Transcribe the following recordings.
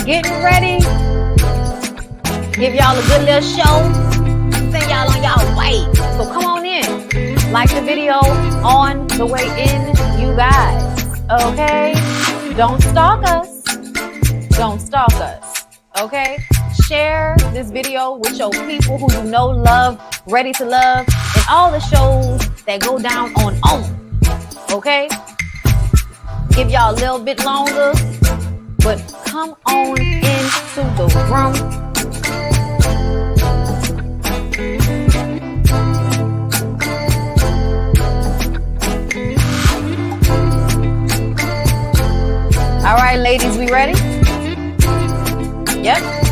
getting ready. Give y'all a good little show. Send y'all on y'all way. So come on in. Like the video on the way in, you guys. Okay? Don't stalk us. Don't stalk us. Okay? Share this video with your people who you know, love, ready to love, and all the shows that go down on OWN. Okay? Give y'all a little bit longer, but come on into the room. All right, ladies, we ready? Yep.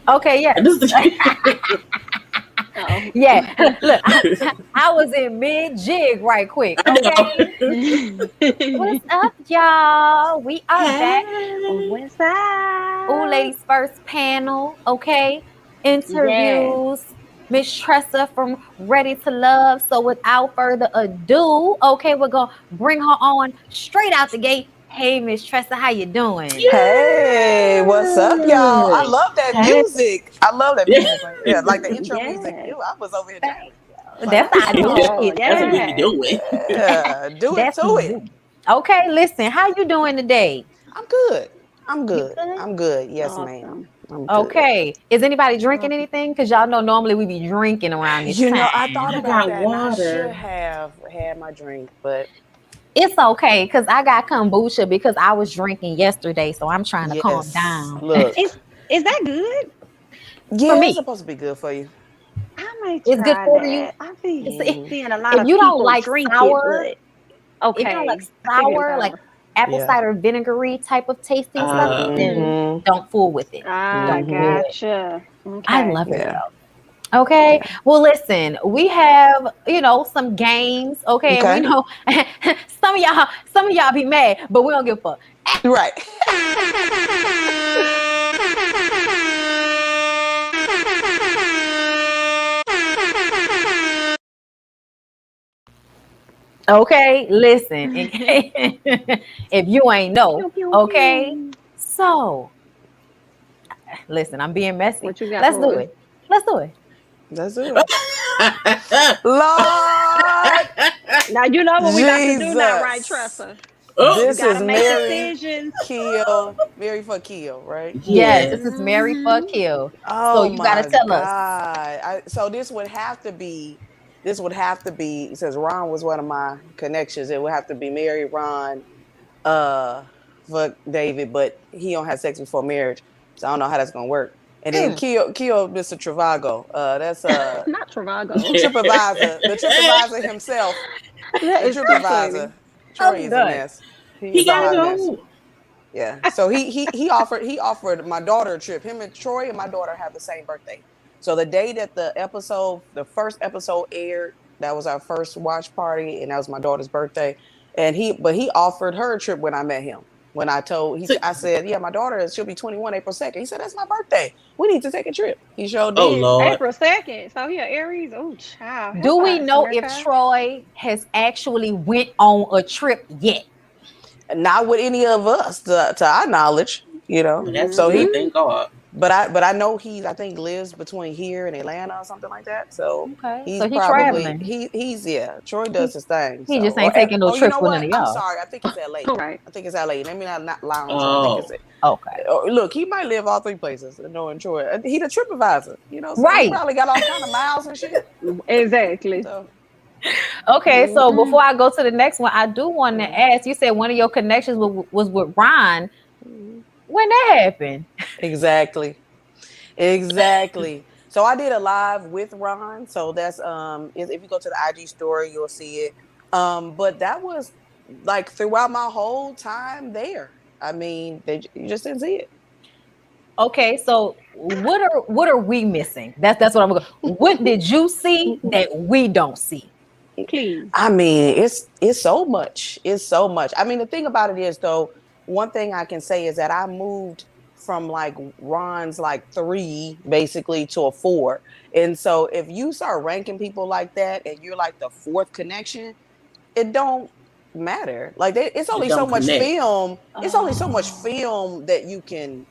Okay, yeah. Yeah, look, I was in mid-jig right quick. Okay. What's up, y'all? We are back. What's up? Ladies First Panel, okay? Interviews. Miss Tressa from Ready to Love. So without further ado, okay, we're going to bring her on straight out the gate. Hey, Miss Tressa, how you doing? Hey, what's up, y'all? I love that music. I love that music. Yeah, like the intro music. Ew, I was over here. That's how I do it. That's what you doing. Yeah, do it to it. Okay, listen, how you doing today? I'm good. I'm good. Yes, ma'am. Okay. Is anybody drinking anything? Because y'all know normally we be drinking around this time. I thought about that. I should have had my drink, but it's okay because I got kombucha because I was drinking yesterday, so I'm trying to calm down. Look, is that good? Yeah, for me. It's supposed to be good for you. I might try it's good for that. you. I think seeing a lot if of you people don't like drink sour, it, but okay. If you don't like sour, like apple cider vinegary type of tasting stuff, then don't fool with it. Gotcha. Okay. I love it though. Okay. Well, listen, we have, some games. Okay. And we know some of y'all be mad, but we don't give a fuck. Right. Okay. Listen, if you ain't know, okay. So, listen, I'm being messy. What you got? Let's do it. Let's do it. Lord. Now you know what we about to do now, right, Tressa? This is Mary Kill. Mary for Kill, right? Yes, this is Mary for Kill. Oh, so you gotta tell us. So this would have to be, since Ron was one of my connections, it would have to be Mary, Ron, for David, but he don't have sex before marriage. So I don't know how that's gonna work. And then kill Mr. Travago. That's not Travago. TripAdvisor. The TripAdvisor himself. The TripAdvisor. Troy is a mess. He gotta go. Yeah. So he offered my daughter a trip. Him and Troy and my daughter have the same birthday. So the day that the first episode aired, that was our first watch party, and that was my daughter's birthday. And he offered her a trip when I met him. When I said, yeah, my daughter, she'll be 21 April 2nd. He said, that's my birthday. We need to take a trip. He showed did. Oh, Lord. April 2nd. So he an Aries. Oh, child. Do we know if Troy has actually went on a trip yet? Not with any of us, to our knowledge, That's so thank God. But I know I think lives between here and Atlanta or something like that. So Okay, he's so he probably traveling. he's Troy does his thing. He So just ain't taking no you trips know with none what? of I'm y'all. sorry. I think it's LA. Right. I think it's LA. Let me not lie on Troy. I think it's Okay. Look, he might live all three places. Knowing Troy, he the trip advisor. You know, so Right. he probably got all kind of miles and shit. Exactly. So, okay, so before I go to the next one, I do want to ask. You said one of your connections was with Ron. When that happened? Exactly. So I did a live with Ron. So that's if you go to the IG story, you'll see it. But that was like throughout my whole time there. I mean, you just didn't see it. Okay, so what are we missing? That's what I'm going. What did you see that we don't see? Please. I mean, it's so much. It's so much. I mean, the thing about it is though, one thing I can say is that I moved from like Ron's like 3 basically to a 4. And so if you start ranking people like that and you're like the 4th connection, it don't matter. Like it's only so much film. It's only so much film that you can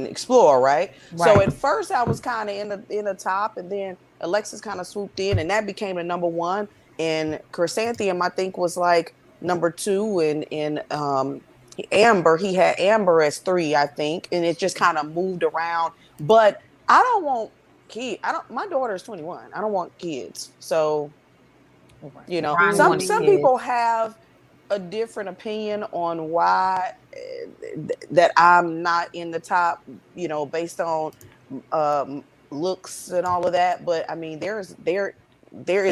explore, right? So at first I was kind of in the top, and then Alexis kind of swooped in, and that became the number 1. And Chrysanthemum, I think, was like number 2, and Amber, he had Amber as 3, I think, and it just kind of moved around. But I don't want kids. My daughter is 21. I don't want kids. So, you know, some people have a different opinion on why that I'm not in the top, you know, based on looks and all of that. But I mean, there is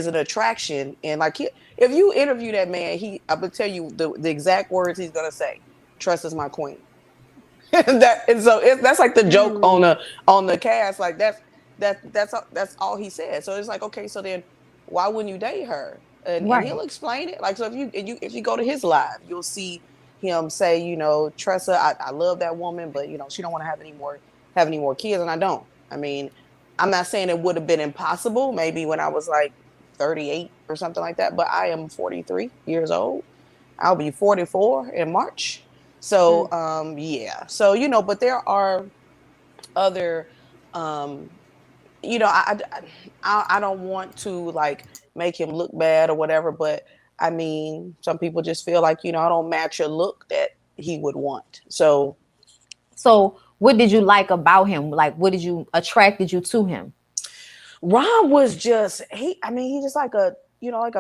an attraction, and like if you interview that man, I will tell you the exact words he's gonna say. Tressa's my queen. That's like the joke on the cast. Like that's all he said. So it's like, okay, so then why wouldn't you date her? And he'll explain it. Like, so if you go to his live, you'll see him say, you know, Tressa, I love that woman, but you know, she don't want to have any more kids, and I don't. I mean, I'm not saying it would have been impossible, maybe when I was like 38 or something like that, but I am 43 years old. I'll be 44 in March. So yeah. So, you know, but there are other you know, I don't want to like make him look bad or whatever, but I mean, some people just feel like, you know, I don't match a look that he would want. So what did you like about him? Like, what attracted you to him? Ron was just, he's just like a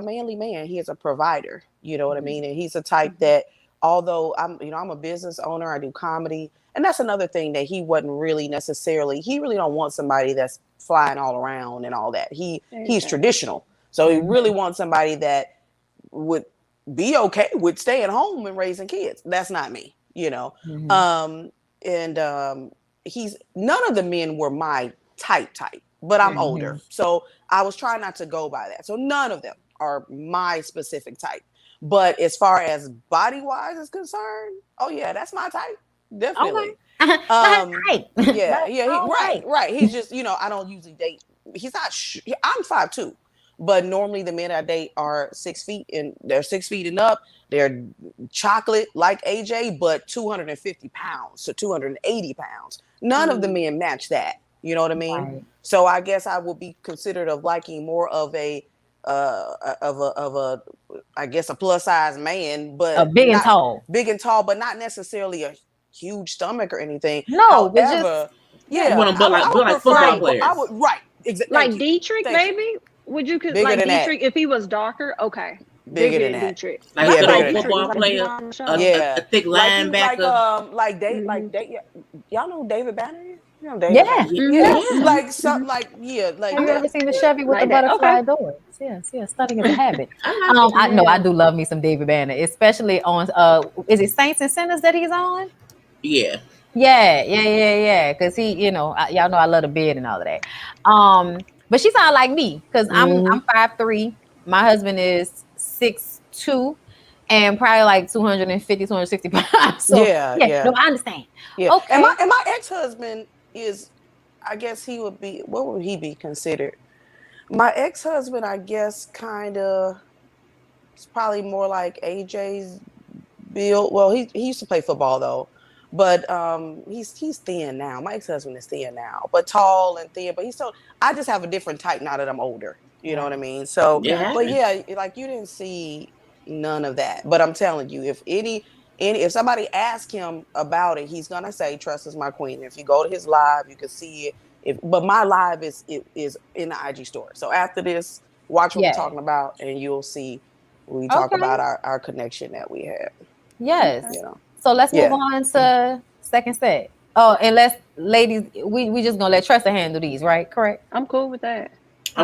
manly man. He is a provider, you know what I mean? And he's a type that, although I'm a business owner, I do comedy. And that's another thing that he wasn't really necessarily, he really don't want somebody that's flying all around and all that. He's traditional. So he really wants somebody that would be okay with staying home and raising kids. That's not me, you know? None of the men were my type, but I'm older. So I was trying not to go by that. So none of them are my specific type. But as far as body wise is concerned, oh yeah, that's my type. Definitely. Right. He's just, you know, I don't usually date. He's not, I'm 5'2", but normally the men I date are 6 feet, and they're 6 feet and up. They're chocolate like AJ, but 250 pounds to 280 pounds. None of the men match that. You know what I mean? Right. So I guess I would be considered of liking more of a I guess a plus size man, but big and tall, but not necessarily a huge stomach or anything. No, however, I would like football players. I would like Dietrich, maybe. Would you like Dietrich if he was darker? Okay. Bigger than that. Dietrich. Like a football player, a thick linebacker. Like y'all know David Banner? You know David Banner? Like something like Have you ever seen the Chevy with the butterfly doors? Yes, stunning as a habit. I do love me some David Banner, especially on is it Saints and Sinners that he's on? Yeah. Because he, you know, y'all know I love the beard and all of that. But she sounds like me because I'm 5'3". My husband is 6'2", and probably like 250, 260 pounds. So, no, I understand. Yeah. Okay. And my ex-husband is, I guess he would be, what would he be considered? My ex-husband, I guess, kind of, it's probably more like AJ's build. Well, he used to play football though, But he's thin now. My ex-husband is thin now, but tall and thin. But he's so I just have a different type now that I'm older. You know what I mean? So, but yeah, like you didn't see none of that. But I'm telling you, if if somebody asks him about it, he's gonna say, "Trust is my queen." If you go to his live, you can see it. But my live is in the IG store. So after this, watch what we're talking about, and you'll see we talk about our connection that we have. Yes. You know. So let's move on to second set. Oh, and ladies, we just gonna let Tressa handle these, right? Correct. I'm cool with that.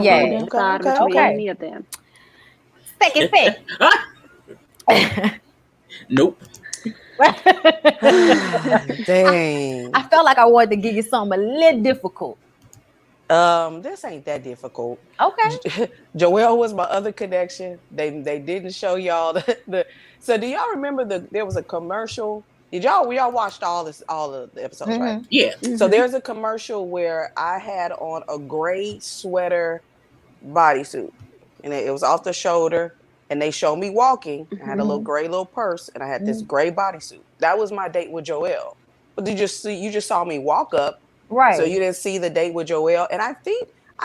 Yeah. Between any of them. Second set. Nope. Dang. I felt like I wanted to give you something a little difficult. This ain't that difficult. Okay. Joelle was my other connection. They didn't show y'all the. So do y'all remember there was a commercial? We all watched all of the episodes, right? Yeah. So there's a commercial where I had on a gray sweater bodysuit, and it was off the shoulder, and they showed me walking. I had a little gray little purse, and I had this gray bodysuit. That was my date with Joelle. But you just saw me walk up, right? So you didn't see the date with Joelle. And I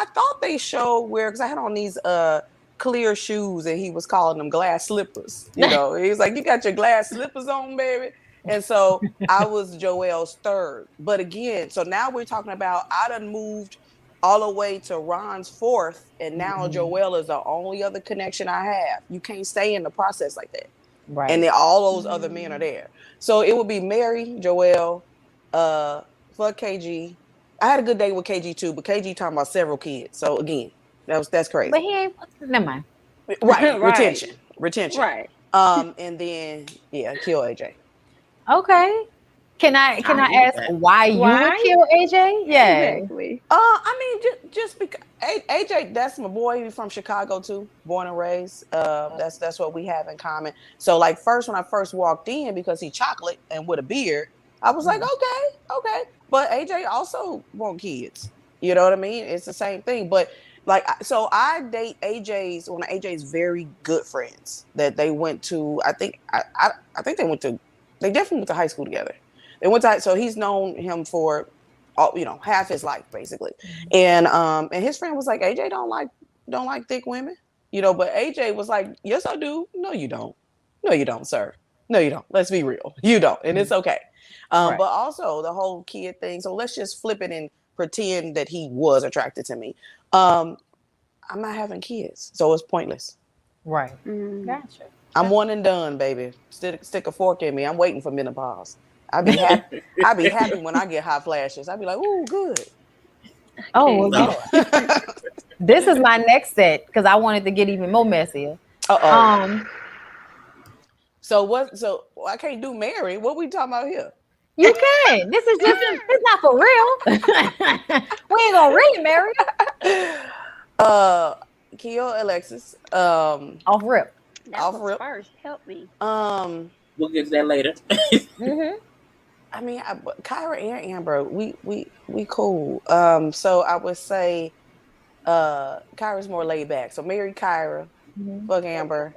thought they showed because I had on these clear shoes, and he was calling them glass slippers. You know, he was like, "You got your glass slippers on, baby." And so I was Joelle's third. But again, so now we're talking about I done moved all the way to Ron's fourth, and now Joelle is the only other connection I have. You can't stay in the process like that. Right. And then all those other men are there. So it would be Mary, Joelle, fuck KG. I had a good day with KG too, but KG talking about several kids. So again, that's crazy. But he ain't, never mind. Right. Retention. Right. And then kill AJ. Okay. Can I ask why you would kill AJ? Yeah. Exactly. I mean, just because AJ, that's my boy. He's from Chicago too, born and raised. That's what we have in common. So like when I first walked in, because he chocolate and with a beard, I was like, okay. But AJ also want kids. You know what I mean? It's the same thing. But like, so I date one of AJ's very good friends that they went to. I think they definitely went to high school together. They went to, so he's known him for, half his life basically. And his friend was like, AJ don't like thick women, but AJ was like, yes, I do. No, you don't. No, you don't, sir. No, you don't. Let's be real. You don't. And it's okay. But also the whole kid thing. So let's just flip it and pretend that he was attracted to me. I'm not having kids, so it's pointless. Right. Gotcha. I'm one and done, baby. Stick a fork in me. I'm waiting for menopause. I'd be happy. I'd be happy when I get hot flashes. I'd be like, "Ooh, good." Oh, well, this is my next set because I wanted to get even more messier. So what? So I can't do Mary. What we talking about here? You can. This is just. It's not for real. We ain't gonna really marry. Kill Alexis. Off rip. Off rip. First, help me. We'll get to that later. I mean, Kyra and Amber, we cool. So I would say Kyra's more laid back. So marry Kyra, fuck Amber,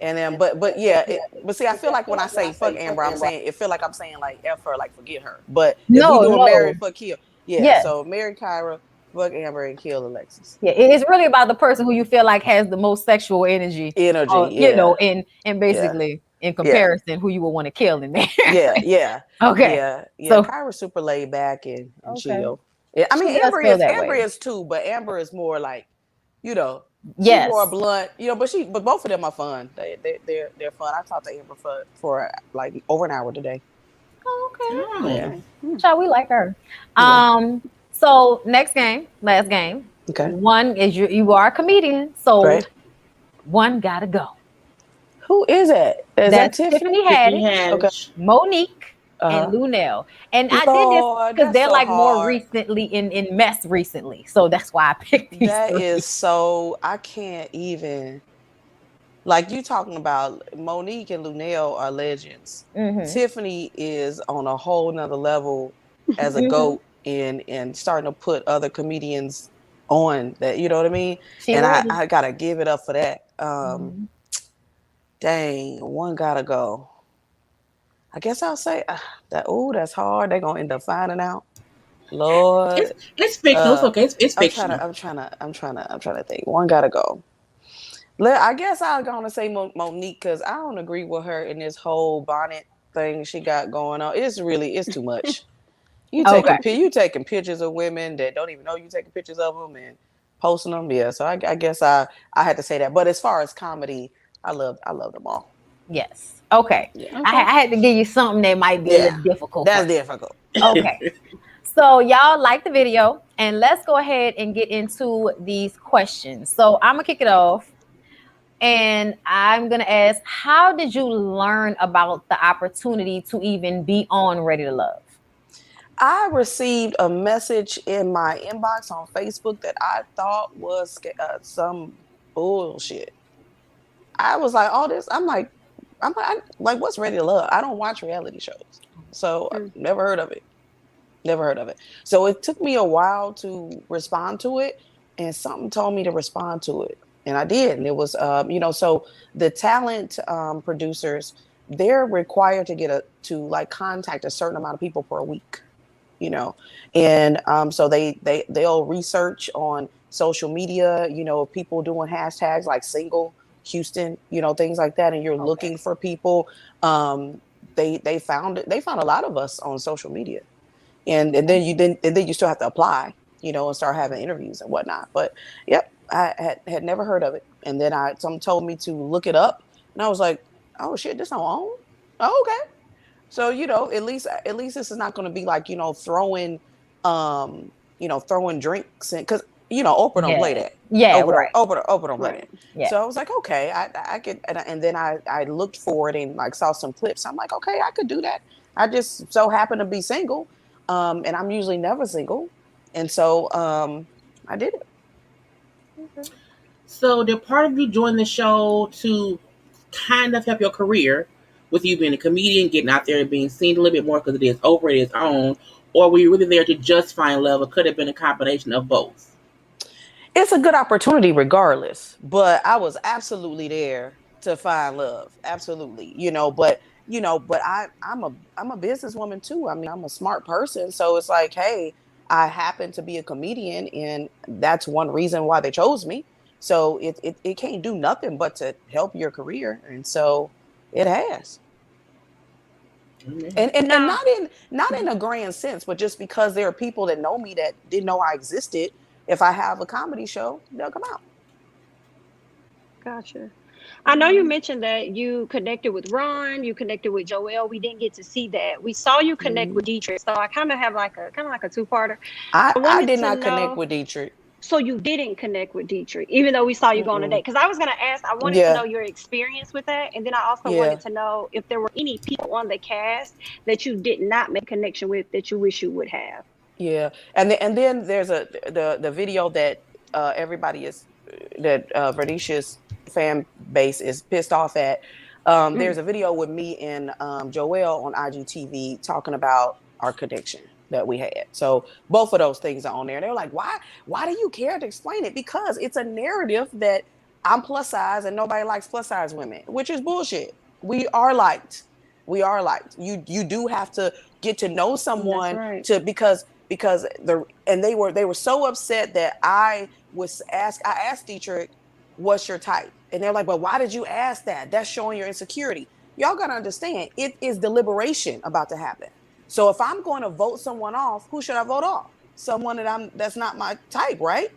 and then but see, I feel like when I say fuck Amber, it feel like I'm saying like F her, like forget her. But if we do marry, fuck kill. Yeah. So marry Kyra, fuck Amber, and kill Alexis. Yeah, it's really about the person who you feel like has the most sexual energy. And basically. In comparison, who you would want to kill in there. Yeah. Okay. Yeah. So Kyra's super laid back and chill. Yeah. I mean, Amber is too, but Amber is more like, she's more blunt, but both of them are fun. They're fun. I talked to Amber for like over an hour today. Oh, okay. Yeah. Child, we like her. So last game. Okay. One is you are a comedian, so one gotta go. Who is it? That's Tiffany Haddish, Monique, and Lunel. And I did this because they're like more recently in mess recently. So that's why I picked these. That is so, I can't even, like you talking about Monique and Lunel are legends. Tiffany is on a whole nother level as a GOAT and starting to put other comedians on that, you know what I mean? I gotta give it up for that. Dang, one gotta go. I guess I'll say that. Oh, that's hard. They're gonna end up finding out. Lord, it's fictional. It's okay. It's fictional. I'm trying to think. One gotta go. I guess I'm gonna say Monique because I don't agree with her in this whole bonnet thing she got going on. It's too much. You taking pictures of women that don't even know you taking pictures of them and posting them. Yeah, so I guess I had to say that. But as far as comedy, I love them all. Yes. Okay. Yeah. I had to give you something that might be a little difficult. That's difficult. Okay. So y'all like the video, and let's go ahead and get into these questions. So I'm gonna kick it off, and I'm gonna ask, how did you learn about the opportunity to even be on Ready to Love? I received a message in my inbox on Facebook that I thought was some bullshit. I was like, all this. I'm like, what's Ready to Love? I don't watch reality shows, so I've never heard of it. So it took me a while to respond to it, and something told me to respond to it, and I did. And it was, so the talent producers, they're required to contact a certain amount of people per week, and so they'll research on social media, people doing hashtags like single Houston, things like that, and you're looking for people. They found a lot of us on social media. And then you still have to apply, and start having interviews and whatnot. But yep, I had never heard of it. And then someone told me to look it up, and I was like, oh shit, this on own? Oh, okay. So at least this is not going to be like throwing drinks, and because Oprah don't play that. Yeah, Oprah don't play that. Yeah. So I was like, okay, I could, and then I looked for it and saw some clips. I'm like, okay, I could do that. I just so happen to be single. And I'm usually never single. And so I did it. Okay. So did part of you join the show to kind of help your career with you being a comedian, getting out there and being seen a little bit more because it is Oprah, it is own? Or were you really there to just find love? It could have been a combination of both. It's a good opportunity regardless. But I was absolutely there to find love. Absolutely. But I'm a businesswoman too. I mean, I'm a smart person. So it's like, hey, I happen to be a comedian, and that's one reason why they chose me. So it can't do nothing but to help your career. And so it has. Mm-hmm. And not in a grand sense, but just because there are people that know me that didn't know I existed. If I have a comedy show, they'll come out. Gotcha. I know you mentioned that you connected with Ron, you connected with Joelle. We didn't get to see that. We saw you connect with Dietrich, so I kind of have like a two-parter. I did not connect with Dietrich. So you didn't connect with Dietrich, even though we saw you go on a date. Because I was going to ask, I wanted to know your experience with that, and then I also wanted to know if there were any people on the cast that you did not make a connection with that you wish you would have. Yeah, and then there's the video that everybody is that Venisha's fan base is pissed off at. There's a video with me and Joelle on IGTV talking about our connection that we had. So both of those things are on there. They're like, why do you care to explain it? Because it's a narrative that I'm plus size and nobody likes plus size women, which is bullshit. We are liked. You do have to get to know someone because they were so upset that I asked Dietrich, what's your type? And they're like, well, why did you ask that? That's showing your insecurity. Y'all got to understand, it is deliberation about to happen. So if I'm going to vote someone off, who should I vote off? Someone that's not my type, right?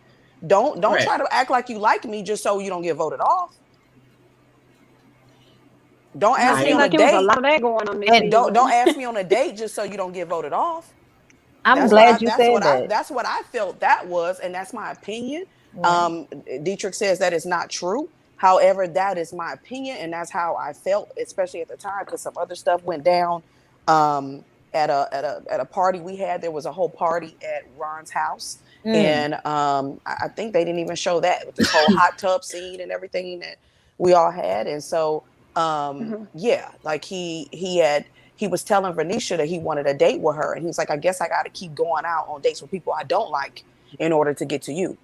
Don't try to act like you like me just so you don't get voted off. Don't ask me on a date. A lot of that going on and don't ask me on a date just so you don't get voted off. I'm glad you said that. That's what I felt that was, and that's my opinion. Dietrich says that is not true. However, that is my opinion, and that's how I felt, especially at the time, because some other stuff went down at a party we had. There was a whole party at Ron's house, and I think they didn't even show that with this whole hot tub scene and everything that we all had. And so, like he was telling Venisha that he wanted a date with her, and he's like, I guess I got to keep going out on dates with people I don't like in order to get to you.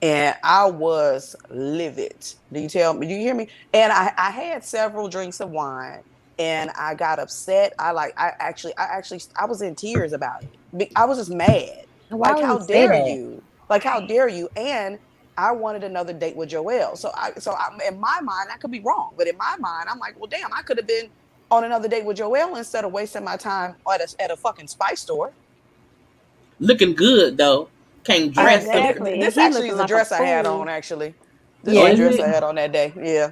And I was livid. Do you hear me? And I had several drinks of wine, and I got upset. I was in tears about it. I was just mad. Why would How you say dare that? you? How dare you? And I wanted another date with Joelle. So in my mind, I could be wrong, but in my mind, I'm like, well, damn, I could have been on another date with Joelle instead of wasting my time at a fucking spice store. Looking good though. Can't dress. Exactly. This actually is the dress I had on. Actually, this is the dress I had on that day. Yeah.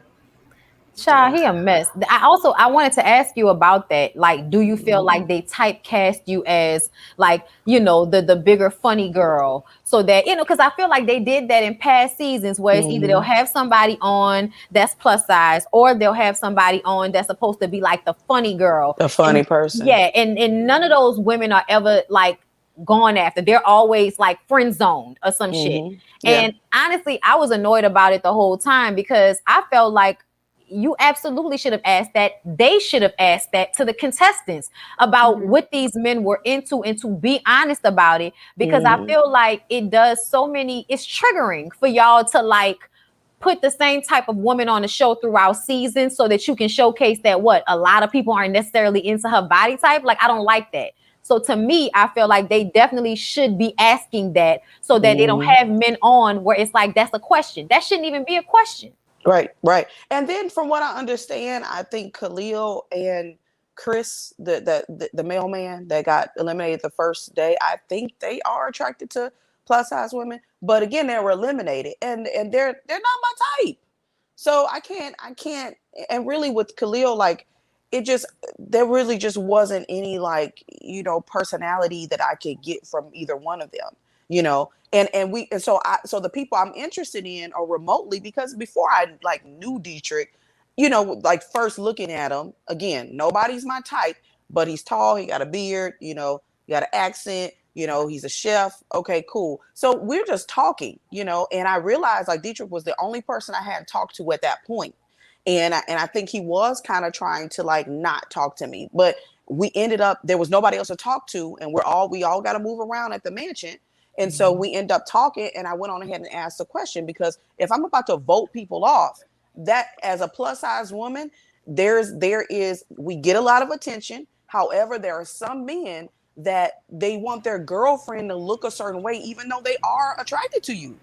Child, he a mess. I wanted to ask you about that. Like, do you feel like they typecast you as like, the bigger funny girl, so that because I feel like they did that in past seasons, where it's either they'll have somebody on that's plus size, or they'll have somebody on that's supposed to be like the funny girl, the funny person. Yeah, and none of those women are ever like gone after. They're always like friend zoned or some shit. Yeah. And honestly, I was annoyed about it the whole time, because I felt like you absolutely should have asked that. They should have asked that to the contestants about what these men were into, and to be honest about it, because I feel like it's triggering for y'all to like put the same type of woman on the show throughout seasons, so that you can showcase that a lot of people aren't necessarily into her body type. Like, I don't like that. So to me, I feel like they definitely should be asking that, so that they don't have men on where it's like, that's a question. That shouldn't even be a question. Right. And then from what I understand, I think Khalil and Chris, the mailman that got eliminated the first day, I think they are attracted to plus size women. But again, they were eliminated, and they're not my type. So I can't. And really with Khalil, like, there really just wasn't any like, personality that I could get from either one of them, And so the people I'm interested in are remotely, because before I like knew Dietrich, like first looking at him, again, nobody's my type, but he's tall, he got a beard, he got an accent, he's a chef. Okay, cool. So we're just talking, and I realized like Dietrich was the only person I had talked to at that point. And I think he was kind of trying to like not talk to me, but we ended up, there was nobody else to talk to, and we all got to move around at the mansion. And so we end up talking, and I went on ahead and asked the question, because if I'm about to vote people off, that as a plus size woman, we get a lot of attention. However, there are some men that they want their girlfriend to look a certain way, even though they are attracted to you,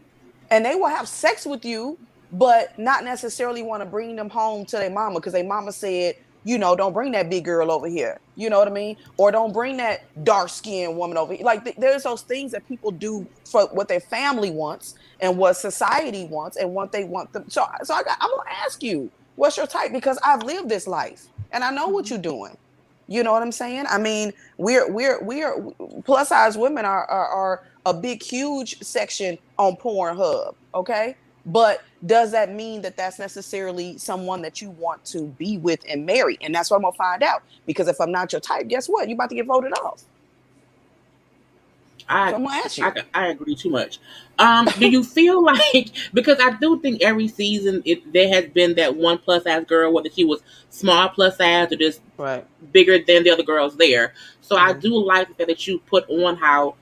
and they will have sex with you, but not necessarily want to bring them home to their mama, because their mama said, don't bring that big girl over here. You know what I mean? Or don't bring that dark-skinned woman over here. Like, there's those things that people do for what their family wants and what society wants and what they want them. So I'm going to ask you, what's your type? Because I've lived this life and I know what you're doing. You know what I'm saying? I mean, we're plus size women are a big, huge section on Pornhub. Okay. But does that mean that that's necessarily someone that you want to be with and marry? And that's what I'm going to find out. Because if I'm not your type, guess what? You're about to get voted off. I'm going to ask you. I agree too much. Do you feel like, because I do think every season there has been that one plus size girl, whether she was small plus size or just bigger than the other girls there. So I do like the fact that you put on how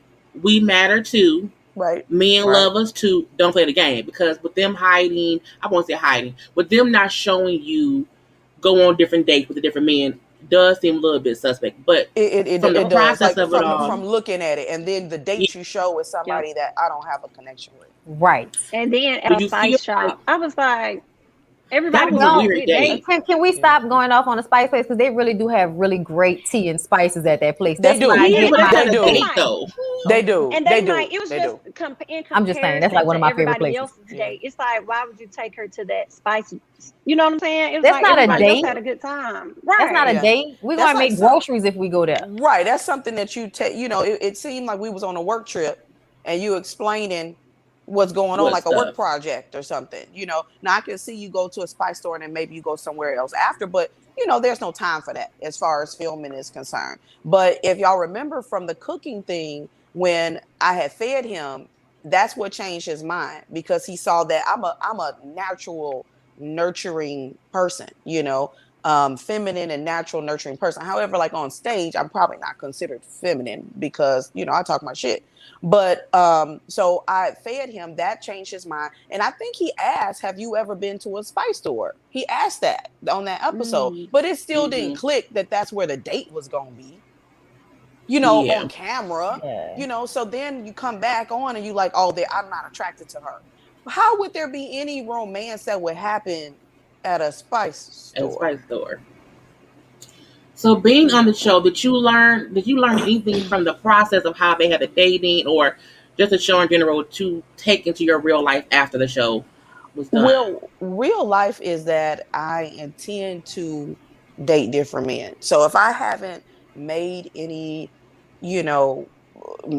we matter too. Right. Men love us too. Don't play the game, because with them hiding, I won't say hiding, with them not showing you go on different dates with the different men does seem a little bit suspect. But from the process of it all, from looking at it, and then the dates you show with somebody that I don't have a connection with. Right. And then at a spice shop, I was like, everybody can we stop going off on the spice place, because they really do have really great tea and spices at that place. They do. They do. And they might. It was just I'm just saying, that's like one of my favorite places. Else's date. It's like, why would you take her to that spice? You know what I'm saying? It was that's like not a date. Had a good time. Right. That's not a date. We're gonna make groceries if we go there. Right. That's something that you take. It seemed like we was on a work trip, and you explaining what's going on, like a work project or something. Now I can see you go to a spice store and then maybe you go somewhere else after, but there's no time for that as far as filming is concerned. But if y'all remember from the cooking thing, when I had fed him, that's what changed his mind, because he saw that I'm a natural nurturing person, feminine and natural nurturing person. However, like on stage, I'm probably not considered feminine because, you know, I talk my shit. But so I fed him. That changed his mind. And I think he asked, have you ever been to a spice store? He asked that on that episode. But it still didn't click that that's where the date was going to be. You know, on camera. You know, so then you come back on and you like, oh, I'm not attracted to her. How would there be any romance that would happen at a spice store? So being on the show, did you learn anything from the process of how they had the dating, or just the show in general, to take into your real life after the show was done? Well, real life is that I intend to date different men. So if I haven't made any, you know,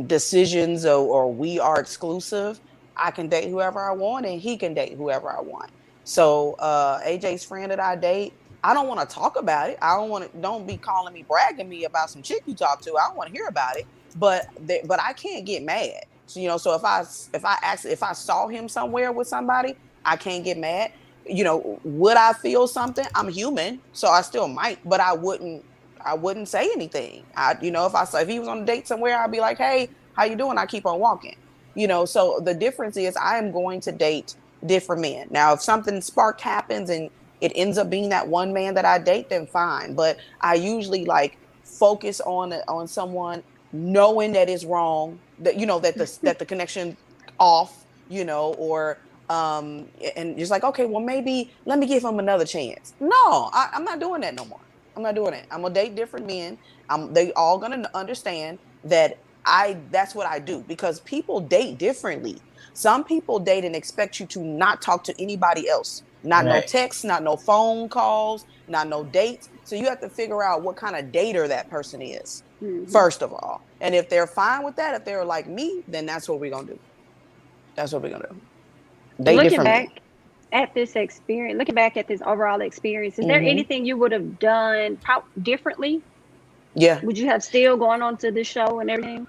decisions or we are exclusive, I can date whoever I want and he can date whoever I want. So AJ's friend that I date, I don't want to talk about it. Don't be calling me, bragging me about some chick you talk to. I don't want to hear about it. But I can't get mad. So, you know, so if I saw him somewhere with somebody, I can't get mad. You know, would I feel something? I'm human, so I still might, but I wouldn't say anything. You know, if he was on a date somewhere, I'd be like, hey, how you doing? I keep on walking. You know, so the difference is I am going to date different men. Now, if something spark happens and it ends up being that one man that I date, then fine. But I usually like focus on someone knowing that it's wrong, that, you know, that the connection off, you know, or and just like, okay, well, maybe let me give him another chance. No, I'm not doing that no more. I'm not doing it. I'm gonna date different men. They all gonna understand that that's what I do, because people date differently. Some people date and expect you to not talk to anybody else. Not no texts, not no phone calls, not no dates. So you have to figure out what kind of dater that person is, first of all. And if they're fine with that, if they're like me, then that's what we're gonna do. That's what we're gonna do. Date looking back at this experience, looking back at this overall experience, is there anything you would have done differently? Yeah. Would you have still gone on to the show and everything?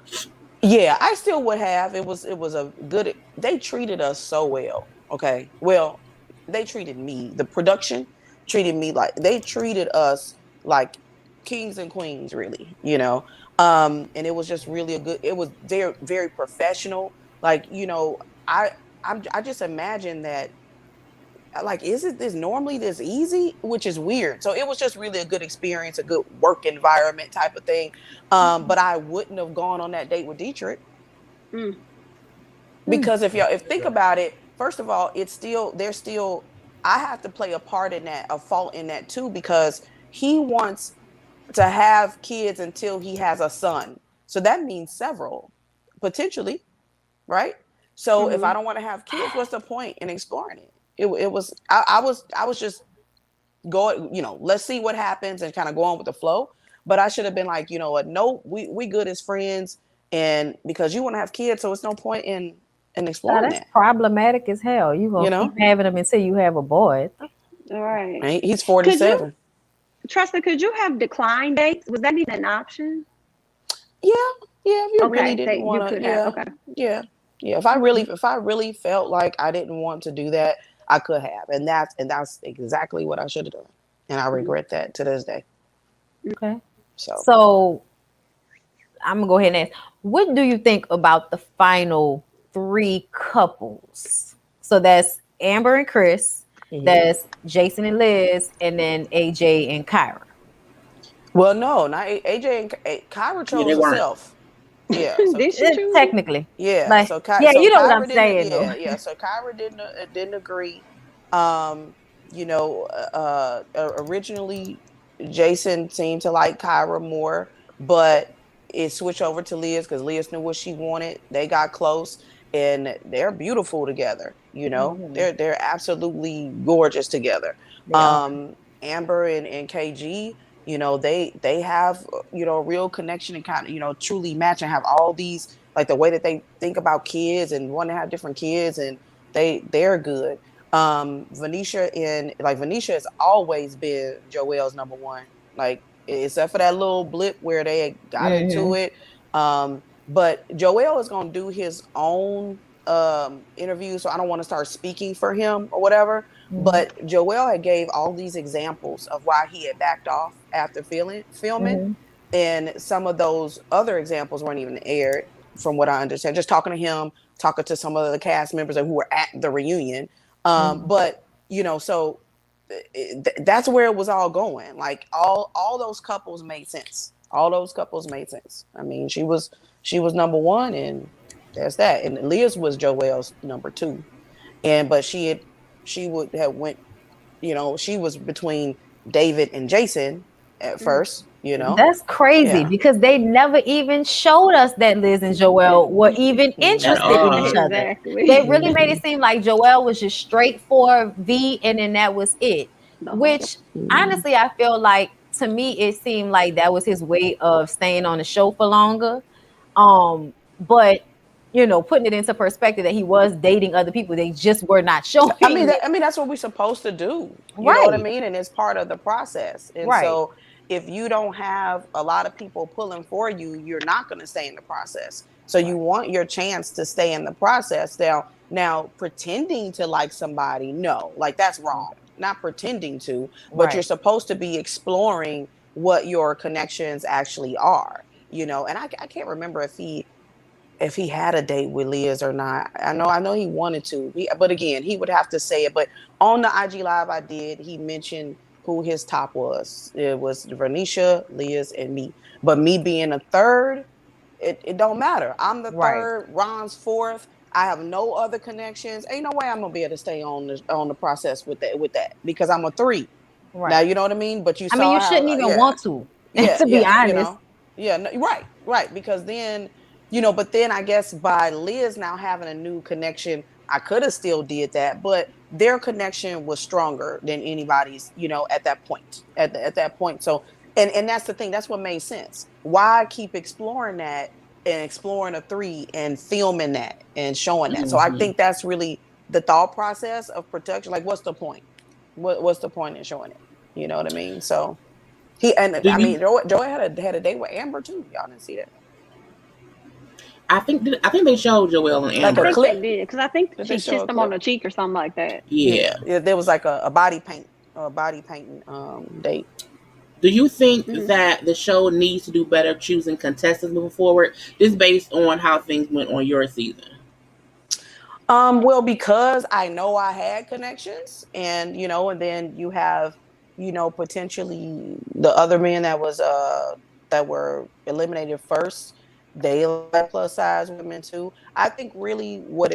Yeah, I still would have. It was a good. They treated us so well. Okay, well, they treated me. The production treated me like they treated us like kings and queens, really. You know, and it was just really a good. It was very, very professional. Like, you know, I just imagine that. Like, is it this normally this easy? Which is weird. So it was just really a good experience, a good work environment type of thing. But I wouldn't have gone on that date with Dietrich. Because if think about it, first of all, I have to play a part in that, a fault in that too, because he wants to have kids until he has a son. So that means several, potentially, right? So if I don't want to have kids, what's the point in exploring it? I was just going, you know, let's see what happens and kind of go on with the flow. But I should have been like, you know what, no, we good as friends, and because you want to have kids, so it's no point in exploring that's problematic as hell. You gonna keep having them until you have a boy. All right. He's 47. Tressa, could you have declined dates? Was that even an option? Yeah. If you really didn't want to, yeah. If I really felt like I didn't want to do that, I could have, and that's exactly what I should have done, and I regret that to this day. Okay. So I'm gonna go ahead and ask, what do you think about the final 3 couples? So that's Amber and Chris, that's Jason and Liz, and then AJ and Kyra. Well, no, not AJ and Kyra chose herself. Yeah, so technically. Yeah, like, so you know Kyra what I'm saying. Yeah. So Kyra didn't agree. You know, originally Jason seemed to like Kyra more, but it switched over to Liz because Liz knew what she wanted. They got close, and they're beautiful together. You know, they're absolutely gorgeous together. Amber and KG. You know, they have, you know, a real connection and kind of, you know, truly match and have all these, like the way that they think about kids and want to have different kids, and they're good. Venisha has always been Joelle's number one, like except for that little blip where they got into it. But Joelle is going to do his own interview, so I don't want to start speaking for him or whatever. But Joelle had gave all these examples of why he had backed off after filming. And some of those other examples weren't even aired, from what I understand. Just talking to him, talking to some of the cast members who were at the reunion. But, so that's where it was all going. Like all those couples made sense. All those couples made sense. I mean, she was number one, and there's that. And Leah's was Joelle's number two. But she would have went, she was between David and Jason at first, That's crazy because they never even showed us that Liz and Joelle were even interested in each other. Exactly. They really made it seem like Joelle was just straight for V, and then that was it. Which honestly, I feel like, to me, it seemed like that was his way of staying on the show for longer. But putting it into perspective that he was dating other people, they just were not showing. I mean, that's what we're supposed to do. You know what I mean? And it's part of the process. And so if you don't have a lot of people pulling for you, you're not going to stay in the process. So you want your chance to stay in the process. Now pretending to like somebody, no, like that's wrong. Not pretending to, but you're supposed to be exploring what your connections actually are, and I can't remember if he had a date with Liz or not. I know he wanted to, but again, he would have to say it. But on the IG Live I did, he mentioned who his top was. It was Venisha, Liz, and me. But me being a third, it don't matter. I'm the third, Ron's fourth. I have no other connections. Ain't no way I'm gonna be able to stay on the process with that because I'm a three. Now you know what I mean. But you shouldn't even want to. To be honest. Right. Because then, but then I guess by Liz now having a new connection, I could have still did that, but their connection was stronger than anybody's, at that point. At that point. So, and that's the thing. That's what made sense. Why keep exploring that and exploring a three and filming that and showing that? So I think that's really the thought process of production. Like, what's the point? What's the point in showing it? You know what I mean? So Joelle had a date with Amber too. Y'all didn't see that? I think they showed Joelle and Amber. I think they did, because I think she kissed him on the cheek or something like that. Yeah. There was like a body painting date. Do you think that the show needs to do better choosing contestants moving forward, just based on how things went on your season? Well, because I know I had connections, and and then you have, potentially the other men that were eliminated first. They like plus size women too. I think really what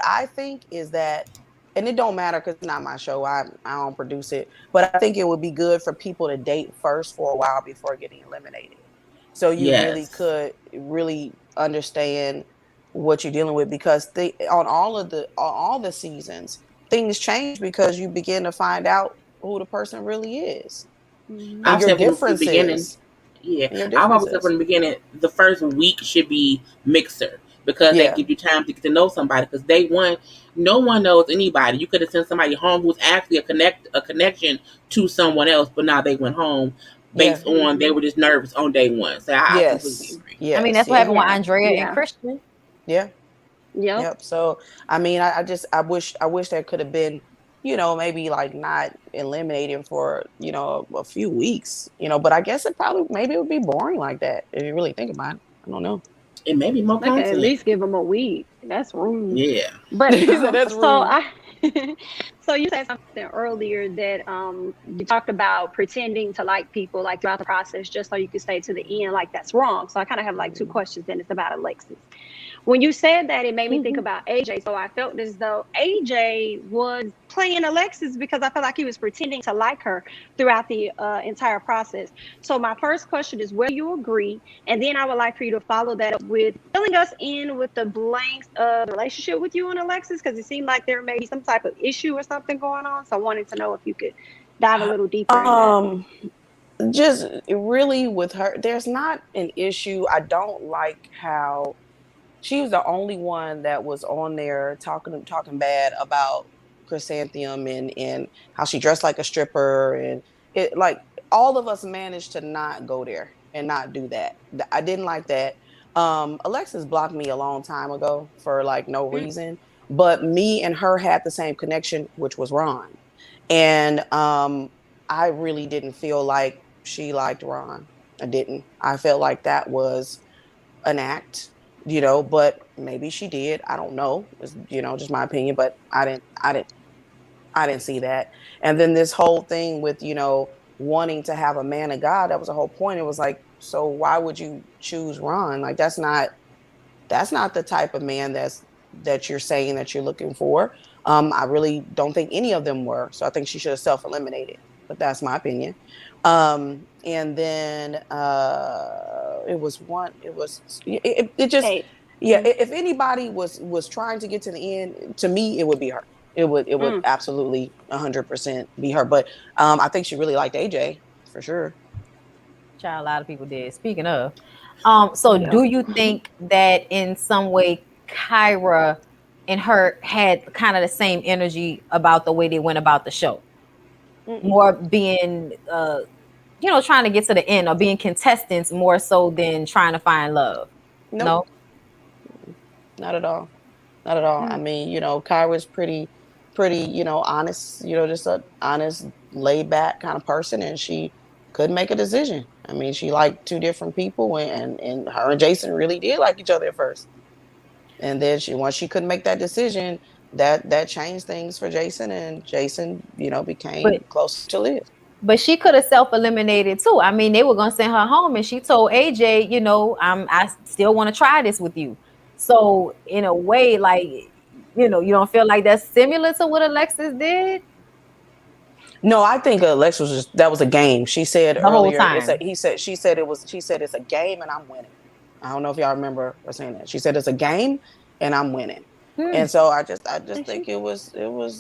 I think is that, and it don't matter because it's not my show. I don't produce it, but I think it would be good for people to date first for a while before getting eliminated. So you really could really understand what you're dealing with, because on all the seasons, things change because you begin to find out who the person really is. And your differences. Yeah, I always said from the beginning, the first week should be mixer, because they give you time to get to know somebody. Because day one, no one knows anybody. You could have sent somebody home who's actually a connection to someone else, but now they went home based on they were just nervous on day one. So I completely agree. Yes. I mean, that's what happened with Andrea and Christian. Yeah. Yep. So I mean, I wish there could have been, maybe like not eliminating for, a few weeks, but I guess maybe it would be boring like that if you really think about it. I don't know. It may be more content. At least give them a week. That's rude. Yeah. But that's rude. So you said something earlier that you talked about pretending to like people like throughout the process just so you could stay to the end. Like, that's wrong. So I kind of have like two questions, and it's about Alexis. When you said that, it made me think about AJ. So I felt as though AJ was playing Alexis because I felt like he was pretending to like her throughout the entire process. So my first question is whether you agree, and then I would like for you to follow that up with filling us in with the blanks of the relationship with you and Alexis, because it seemed like there may be some type of issue or something going on. So I wanted to know if you could dive a little deeper in that. Just really with her, there's not an issue. I don't like how she was the only one that was on there talking bad about Chrysanthemum and how she dressed like a stripper, and it, like, all of us managed to not go there and not do that. I didn't like that. Alexis blocked me a long time ago for like no reason, but me and her had the same connection, which was Ron. And I really didn't feel like she liked Ron. I didn't. I felt like that was an act, but maybe she did. I don't know. It's, just my opinion, but I didn't see that. And then this whole thing with, wanting to have a man of God, that was the whole point. It was like, so why would you choose Ron? Like, that's not the type of man that you're saying that you're looking for. I really don't think any of them were. So I think she should have self-eliminated, but that's my opinion. And then it just, Hey. yeah. If anybody was trying to get to the end, to me, it would be her. It would absolutely 100% be her. But I think she really liked AJ for sure. Child, a lot of people did. Speaking of, so do you think that in some way Kyra and her had kind of the same energy about the way they went about the show? More being, trying to get to the end, or being contestants more so than trying to find love? Nope. No, not at all. Not at all. I mean, Kyra's pretty, honest, just an honest, laid back kind of person. And she couldn't make a decision. I mean, she liked two different people, and her and Jason really did like each other at first. And then once she couldn't make that decision, that changed things for Jason, and Jason, became closer to Liv. But she could have self-eliminated too. I mean, they were gonna send her home, and she told AJ, I still want to try this with you. So in a way, like, you don't feel like that's similar to what Alexis did? No, I think Alexis that was a game. She said the earlier, whole time. she said it's a game and I'm winning. I don't know if y'all remember her saying that. She said it's a game and I'm winning. And so I just think it was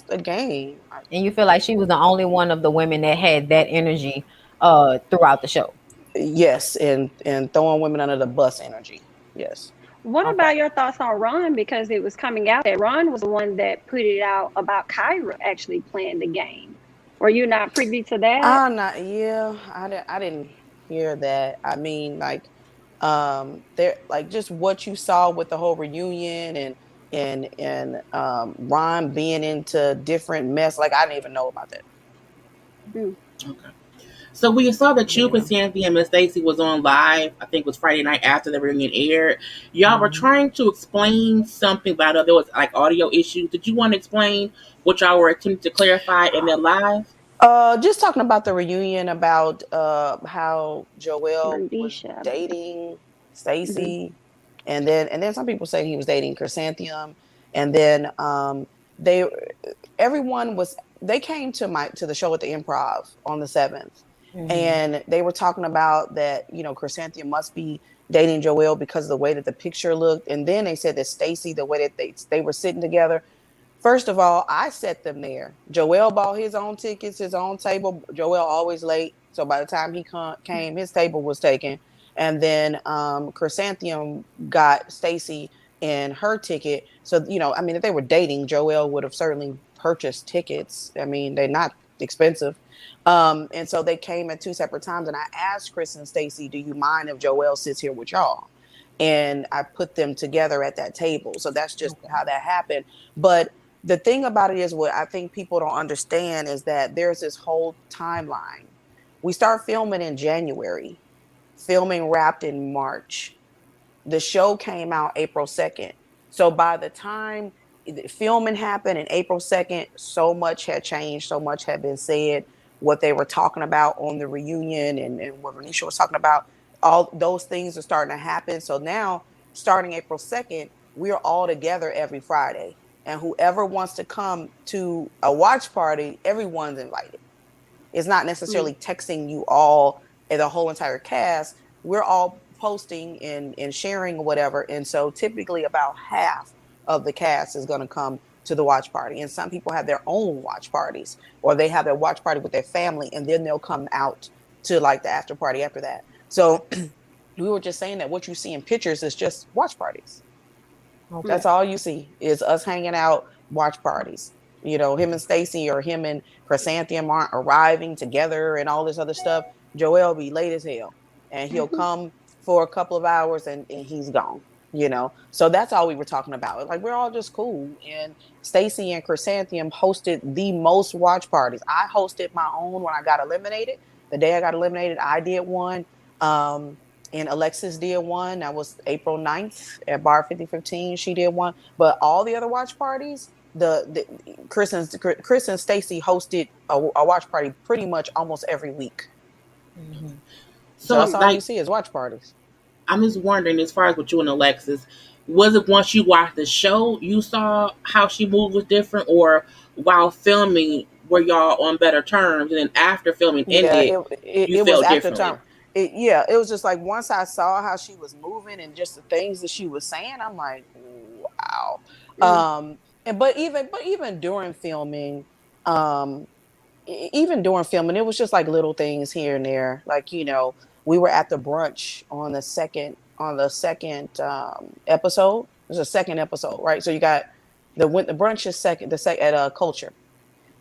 a game. And you feel like she was the only one of the women that had that energy throughout the show? Yes, and throwing women under the bus energy. Yes. What about your thoughts on Ron? Because it was coming out that Ron was the one that put it out about Kyra actually playing the game. Were you not privy to that? I didn't hear that. I mean, like, there, like, just what you saw with the whole reunion and Ron being into different mess. Like, I didn't even know about that. Okay. So we saw that you, Cynthia, and Miss Stacy was on live. I think it was Friday night after the reunion aired. Y'all were trying to explain something about it. There was like audio issues. Did you want to explain what y'all were attempting to clarify in that live? Just talking about the reunion, about how Joelle was dating Stacy, and then some people say he was dating Chrysanthemum, and then they came to the show at the Improv on the 7th. And they were talking about that, Chrysanthemum must be dating Joelle because of the way that the picture looked. And then they said that Stacy, the way that they were sitting together. First of all, I set them there. Joelle bought his own tickets, his own table. Joelle always late. So by the time he came, his table was taken. And then Chrysanthemum got Stacy and her ticket. So, I mean, if they were dating, Joelle would have certainly purchased tickets. I mean, they're not expensive. And so they came at two separate times, and I asked Chris and Stacy, do you mind if Joelle sits here with y'all? And I put them together at that table. So that's just how that happened. But the thing about it is, what I think people don't understand is that there's this whole timeline. We start filming in January, filming wrapped in March. The show came out April 2nd. So by the time the filming happened in April 2nd, so much had changed, so much had been said. What they were talking about on the reunion and what Venisha was talking about, all those things are starting to happen. So now, starting April 2nd, we're all together every Friday. And whoever wants to come to a watch party, everyone's invited. It's not necessarily texting you all and the whole entire cast. We're all posting and sharing or whatever. And so typically about half of the cast is going to come to the watch party. And some people have their own watch parties, or they have their watch party with their family, and then they'll come out to like the after party after that. So we were just saying that what you see in pictures is just watch parties. Okay. That's all you see is us hanging out, watch parties. Him and Stacy or him and Chrysanthemum aren't arriving together and all this other stuff. Joelle be late as hell, and he'll come for a couple of hours and he's gone. you know. So that's all we were talking about. Like, we're all just cool. And Stacy and Chrysanthemum hosted the most watch parties. I hosted my own when I got eliminated. The day I got eliminated, I did one. And Alexis did one. That was April 9th at Bar 5015. She did one. But all the other watch parties, the Chris and Stacy hosted a watch party pretty much almost every week. Mm-hmm. So that's all you see is watch parties. I'm just wondering, as far as with you and Alexis, was it once you watched the show you saw how she moved was different, or while filming were y'all on better terms, and then after filming ended, you felt differently? It was just like once I saw how she was moving and just the things that she was saying, I'm like, wow. But even during filming, it was just like little things here and there. Like, you know, we were at the brunch on the second episode. There's a second episode, right? So you got the brunch is at Culture,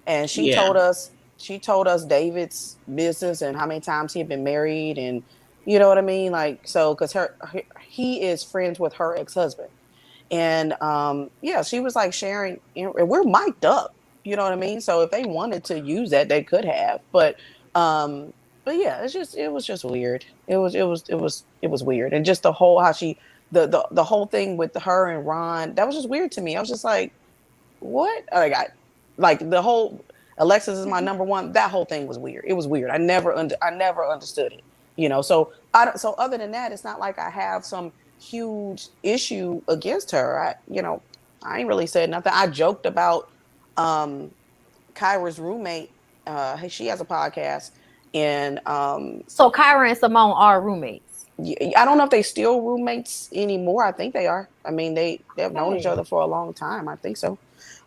and she told us David's business and how many times he had been married, and you know what I mean, like, so because he is friends with her ex-husband, and she was like sharing, and we're mic'd up, you know what I mean, so if they wanted to use that, they could have, but yeah, it was just weird. It was weird, and just the whole how she the whole thing with her and Ron, that was just weird to me. I was just like, what? Like the whole Alexis is my number one. That whole thing was weird. It was weird. I never understood it. You know. So other than that, it's not like I have some huge issue against her. I ain't really said nothing. I joked about Kyra's roommate. She has a podcast, and so Kyra and Simone are roommates. I don't know if they still roommates anymore. I think they are. I mean, they've known each other for a long time. I think so.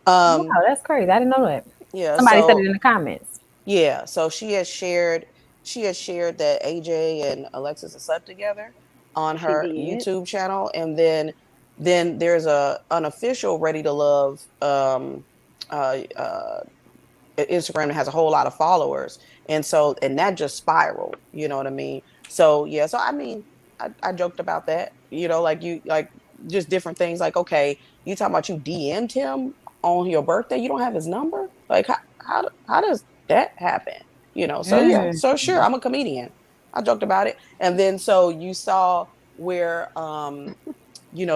Wow, that's crazy. I didn't know that. Yeah, somebody said it in the comments. Yeah, so she has shared that AJ and Alexis are slept together on her YouTube channel, and then there's a unofficial Ready to Love Instagram that has a whole lot of followers, and that just spiraled. You know what I mean? So yeah, so I mean, I joked about that. You know, like just different things. Like, okay, you talking about you DM'd him on your birthday? You don't have his number? Like, how does that happen? You know, so yeah, so sure, I'm a comedian. I joked about it. And then so you saw where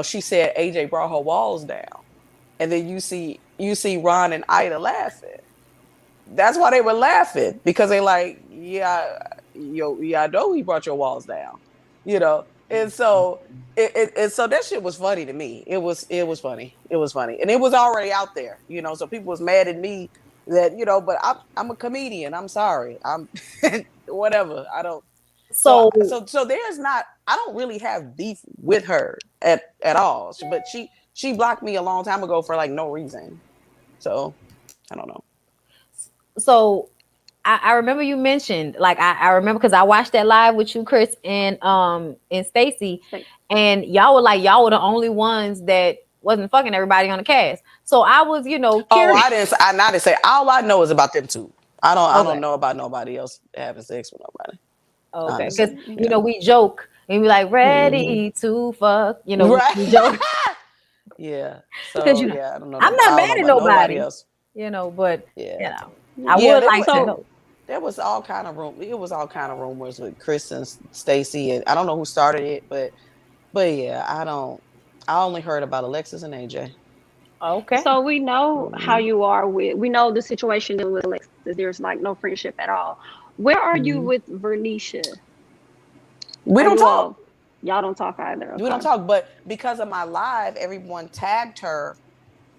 she said AJ brought her walls down. And then you see Ron and Ida laughing. That's why they were laughing, because they like, I know he brought your walls down. You know. And so so that shit was funny to me. It was funny. It was funny. And it was already out there, you know, so people was mad at me that, you know, but I'm a comedian. I'm sorry. I'm whatever. I don't. So there's not, I don't really have beef with her at all. But she blocked me a long time ago for like no reason. So I don't know. So I remember you mentioned, like, I remember because I watched that live with you, Chris, and Stacy, and y'all were the only ones that wasn't fucking everybody on the cast. So I was, curious. Oh, I didn't say. All I know is about them two. I don't know about nobody else having sex with nobody. Okay, because we joke and we like ready to fuck. Right. We joke. Yeah. So because I don't know. I'm not mad at nobody else. But I would like to know. There was all kind of rumors with Chris and Stacy, and I don't know who started it, but yeah, I only heard about Alexis and AJ. Okay. So we know how you are we know the situation with Alexis. There's like no friendship at all. Where are you with Venisha? We don't talk. Y'all don't talk either. Okay. We don't talk, but because of my live, everyone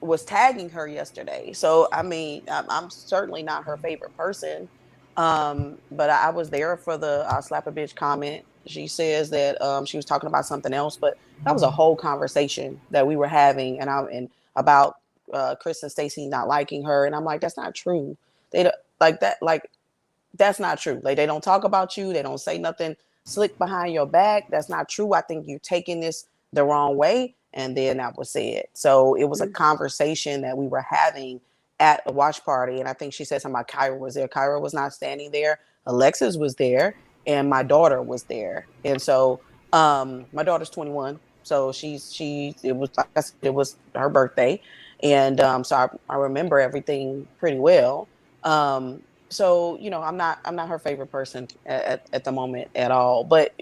was tagging her yesterday. So I mean, I'm certainly not her favorite person. But I was there for the I'll slap a bitch comment. She says that she was talking about something else, but that was a whole conversation that we were having, and about Chris and Stacy not liking her, and I'm like, that's not true. They don't like that. Like, that's not true. Like, they don't talk about you. They don't say nothing slick behind your back. That's not true. I think you're taking this the wrong way. And then that was said. So it was a conversation that we were having at a watch party. And I think she said something about Kyra was there. Kyra was not standing there. Alexis was there. And my daughter was there. And so my daughter's 21. So it was, like I said, it was her birthday. And so I remember everything pretty well. So, you know, I'm not her favorite person at the moment at all. But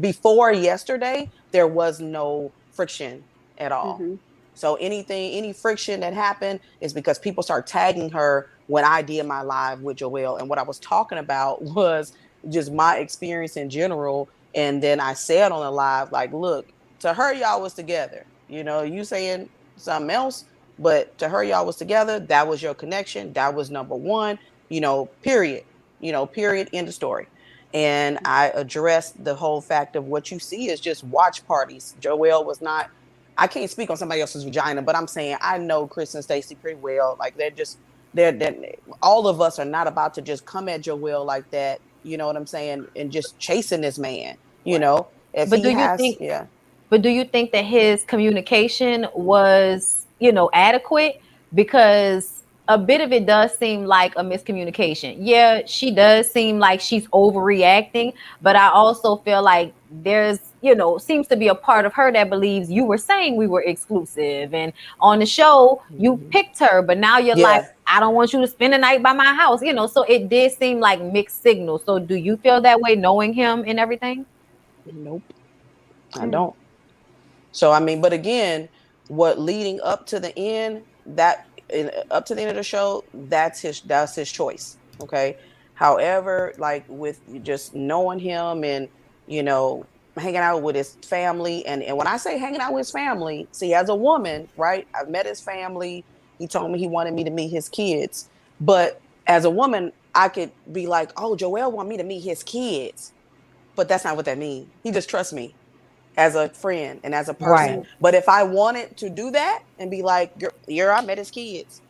before yesterday, there was no friction at all. Mm-hmm. So any friction that happened is because people start tagging her when I did my live with Joelle. And what I was talking about was just my experience in general. And then I said on the live, like, look, to her, y'all was together. You know, you saying something else, but to her, y'all was together. That was your connection. That was number one, you know, period. You know, period, end of story. And I addressed the whole fact of what you see is just watch parties. Joelle was not, I can't speak on somebody else's vagina, but I'm saying I know Chris and Stacy pretty well. Like they're all of us are not about to just come at Joelle like that. You know what I'm saying? And just chasing this man, you know, if But he has, But do you think that his communication was, you know, adequate? Because a bit of it does seem like a miscommunication. Yeah, she does seem like she's overreacting, but I also feel like there's, you know, seems to be a part of her that believes you were saying we were exclusive, and on the show you picked her, but now you're like, I don't want you to spend the night by my house, you know. So it did seem like mixed signals. So do you feel that way knowing him and everything? Nope, I don't. So, I mean, but again, what leading up to the end, up to the end of the show, that's his choice. Okay. However, like with just knowing him and, you know, hanging out with his family. And when I say hanging out with his family, see, as a woman, right, I've met his family. He told me he wanted me to meet his kids. But as a woman, I could be like, oh, Joelle want me to meet his kids. But that's not what that means. He just trusts me as a friend and as a person. Right. But if I wanted to do that and be like, I met his kids,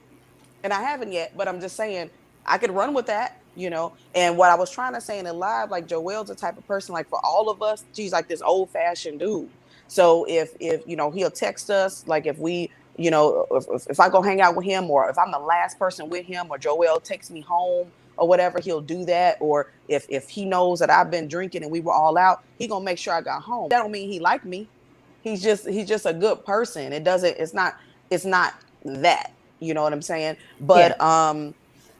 and I haven't yet, but I'm just saying I could run with that, you know. And what I was trying to say in the live, like Joelle's the type of person, like for all of us, she's like this old fashioned dude. So if you know, he'll text us, like if we, you know, if I go hang out with him, or if I'm the last person with him, or Joelle takes me home or whatever, he'll do that. Or if he knows that I've been drinking and we were all out, he gonna make sure I got home. That don't mean he like me. He's just a good person. It's not that, you know what I'm saying? But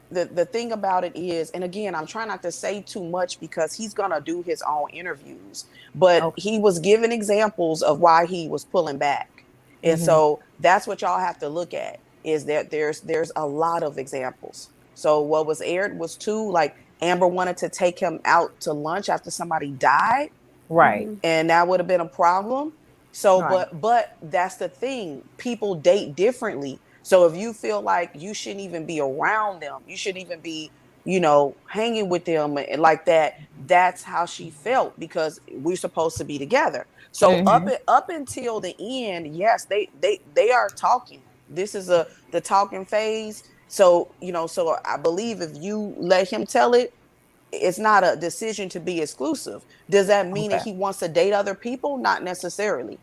the thing about it is, and again, I'm trying not to say too much because he's gonna do his own interviews, but he was giving examples of why he was pulling back. And so that's what y'all have to look at, is that there's a lot of examples. So what was aired was two, like Amber wanted to take him out to lunch after somebody died. Right. And that would have been a problem. So, right. but that's the thing. People date differently. So if you feel like you shouldn't even be around them, you shouldn't even be, you know, hanging with them like that, that's how she felt, because we're supposed to be together. So up until the end, yes, they are talking. This is the talking phase. So, you know, so I believe if you let him tell it, it's not a decision to be exclusive. Does that mean that he wants to date other people? Not necessarily.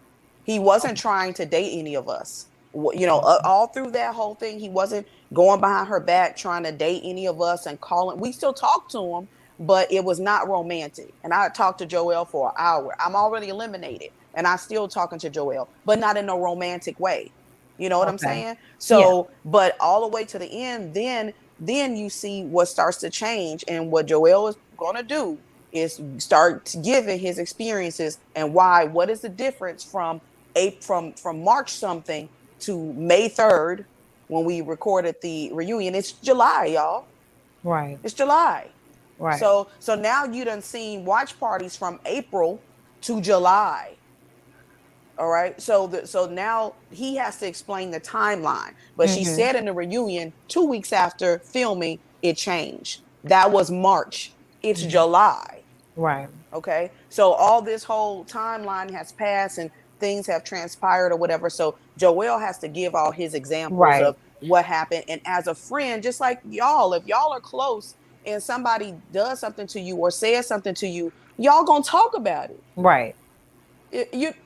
He wasn't trying to date any of us. You know, all through that whole thing, he wasn't going behind her back trying to date any of us and calling. We still talk to him, but it was not romantic. And I talked to Joelle for an hour. I'm already eliminated, and I still talking to Joelle, but not in a romantic way. You know what I'm saying? So, but all the way to the end, then you see what starts to change, and what Joelle is going to do is start giving his experiences and why. What is the difference from March something to May 3rd when we recorded the reunion? It's July, y'all. Right. It's July. Right. So now you done seen watch parties from April to July. All right. So now he has to explain the timeline. But she said in the reunion 2 weeks after filming, it changed. That was March. It's July. Right. Okay. So all this whole timeline has passed and things have transpired or whatever. So Joelle has to give all his examples of what happened. And as a friend, just like y'all, if y'all are close and somebody does something to you or says something to you, y'all gonna talk about it. Right.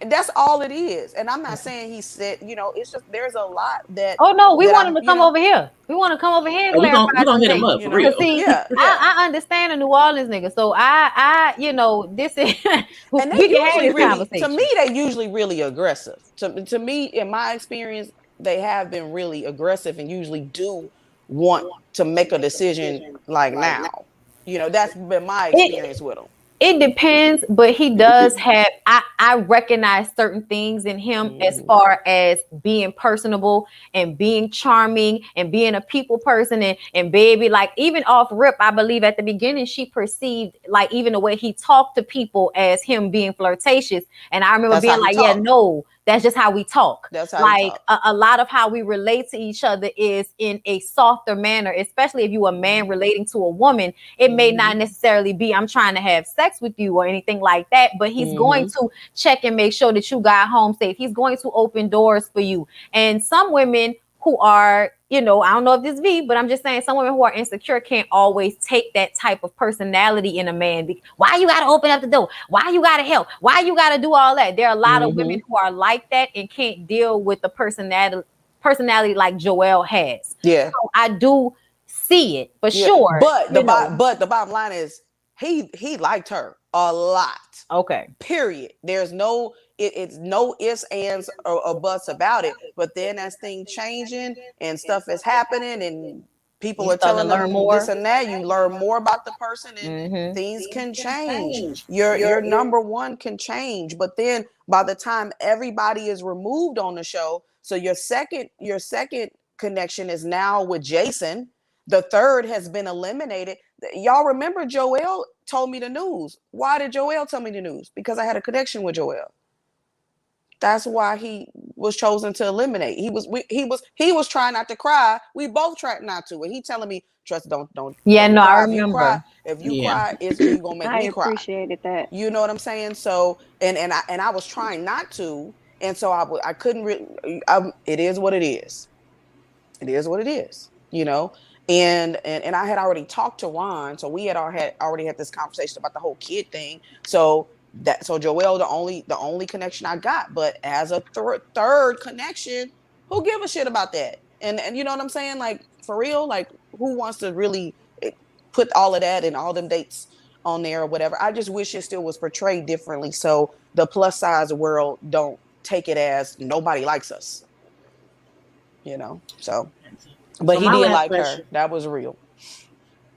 That's all it is. And I'm not saying he said, it's just there's a lot that. Oh no, we want him to come over here. We want to come over here and clarify. We're gonna hit him up for real. See, I understand a New Orleans nigga, so I this is and we can have this conversation. To me, they usually really aggressive. To me, in my experience, they have been really aggressive and usually do want to make a decision like now. That's been my experience with him. It depends, but he does have, I recognize certain things in him as far as being personable and being charming and being a people person and baby, like even off rip, I believe at the beginning she perceived like even the way he talked to people as him being flirtatious. And I remember being like, yeah, no, that's just how we talk. That's how like a lot of how we relate to each other is in a softer manner, especially if you a man relating to a woman. It may not necessarily be I'm trying to have sex with you or anything like that, but he's going to check and make sure that you got home safe. He's going to open doors for you. And some women who are, I don't know if this V, but I'm just saying some women who are insecure can't always take that type of personality in a man. Why you got to open up the door? Why you got to help? Why you got to do all that? There are a lot of women who are like that and can't deal with the personality like Joelle has. Yeah. So I do see it for sure. But the bottom line is he liked her a lot. Okay. Period. There's no it's no ifs, ands, or buts about it. But then as things changing and stuff is happening and people are telling them this and that, you learn more about the person and things can change. Your number one can change. But then by the time everybody is removed on the show, so your second connection is now with Jason. The third has been eliminated. Y'all remember Joelle told me the news. Why did Joelle tell me the news? Because I had a connection with Joelle. That's why he was chosen to eliminate. He was trying not to cry. We both tried not to. And he telling me, Tressa, don't. Yeah, don't no, cry. I remember. If you cry, it's you gonna make me cry. I appreciated that. You know what I'm saying? So and I was trying not to, and so I couldn't really. It is what it is. It is what it is. And I had already talked to Ron, so we had already had this conversation about the whole kid thing. So Joelle, the only connection I got, but as a third connection, who give a shit about that? And you know what I'm saying? Like for real, like who wants to really put all of that and all them dates on there or whatever? I just wish it still was portrayed differently, so the plus size world don't take it as nobody likes us. So. But he did like her. That was real.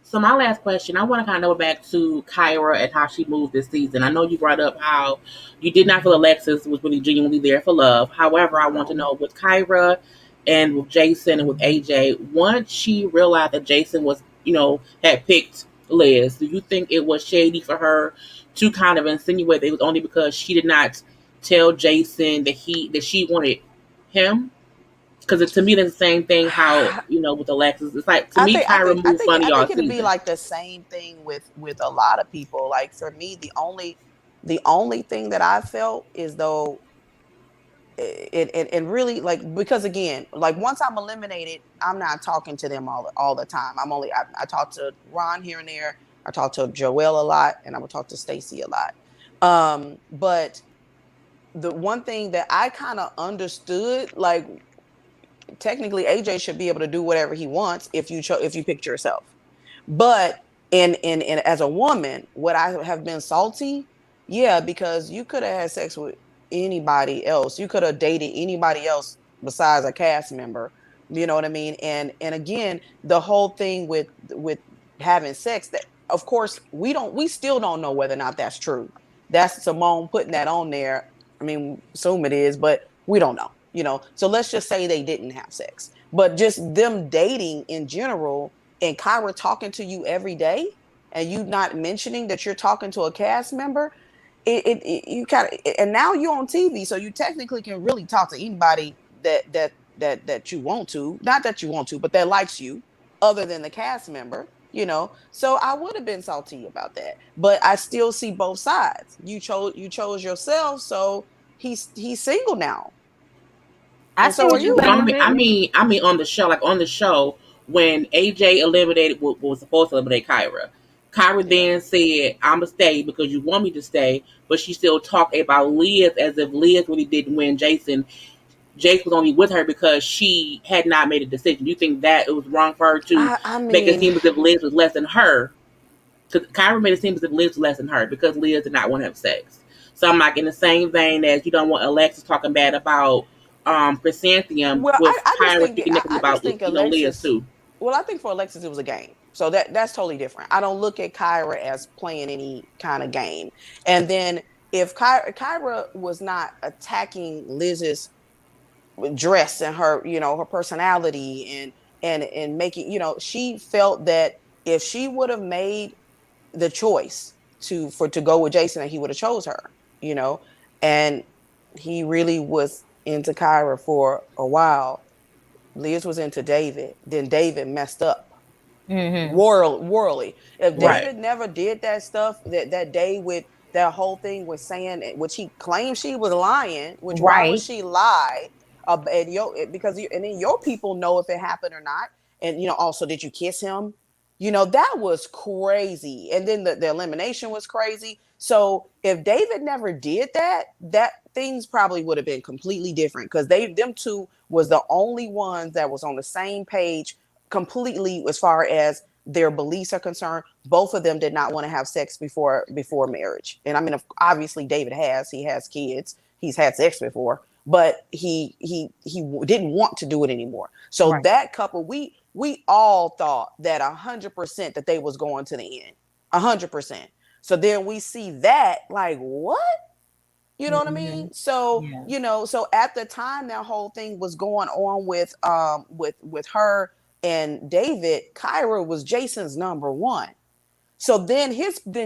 So my last question, I want to kind of go back to Kyra and how she moved this season. I know you brought up how you did not feel Alexis was really genuinely there for love. However, I want to know with Kyra and with Jason and with AJ, once she realized that Jason was, had picked Liz, do you think it was shady for her to kind of insinuate that it was only because she did not tell Jason that she wanted him? Because to me, that's the same thing. How with Alexis, it's like to me, Kyra moved funny. I think it'd be like the same thing with a lot of people. Like for me, the only thing that I felt is though, it really like because again, like once I'm eliminated, I'm not talking to them all the time. I talk to Ron here and there. I talk to Joelle a lot, and I would talk to Stacy a lot. But the one thing that I kind of understood, like. Technically, AJ should be able to do whatever he wants if you picked yourself. But in as a woman, would I have been salty? Yeah, because you could have had sex with anybody else. You could have dated anybody else besides a cast member. You know what I mean? And again, the whole thing with having sex, that of course we still don't know whether or not that's true. That's Simone putting that on there. I mean, assume it is, but we don't know. So let's just say they didn't have sex, but just them dating in general and Kyra talking to you every day and you not mentioning that you're talking to a cast member, you kind of, and now you're on TV. So you technically can really talk to anybody that you want to, not that you want to, but that likes you other than the cast member, so I would have been salty about that, but I still see both sides. You chose yourself. So he's single now. So are you. I mean, on the show, when AJ eliminated, was supposed to eliminate Kyra, Kyra then said, "I'ma stay because you want me to stay," but she still talked about Liz as if Liz really didn't win Jason. Jace was only with her because she had not made a decision. You think that it was wrong for her to make it seem as if Liz was less than her? Because Kyra made it seem as if Liz was less than her because Liz did not want to have sex. So I'm like, in the same vein as you don't want Alexis talking bad about Chrysanthemum, Well, with I just Kyra think speaking negatively about Liz too. Well, I think for Alexis it was a game, so that's totally different. I don't look at Kyra as playing any kind of game. And then if Kyra was not attacking Liz's dress and her, her personality and making, she felt that if she would have made the choice to go with Jason, and he would have chose her, and he really was into Kyra for a while. Liz was into David. Then David messed up. Worldly. If David never did that stuff that day with that whole thing with saying, which he claimed she was lying, which why would she lie? And then your people know if it happened or not. And also, did you kiss him? That was crazy. And then the elimination was crazy. So if David never did that things probably would have been completely different, because them two was the only ones that was on the same page completely as far as their beliefs are concerned. Both of them did not want to have sex before marriage. And I mean, obviously David he has kids. He's had sex before, but he didn't want to do it anymore. So that couple, we all thought that 100% that they was going to the end, 100%. So then we see that, like, what? You know what I mean? So, so at the time that whole thing was going on with her and David, Kyra was Jason's number one. So then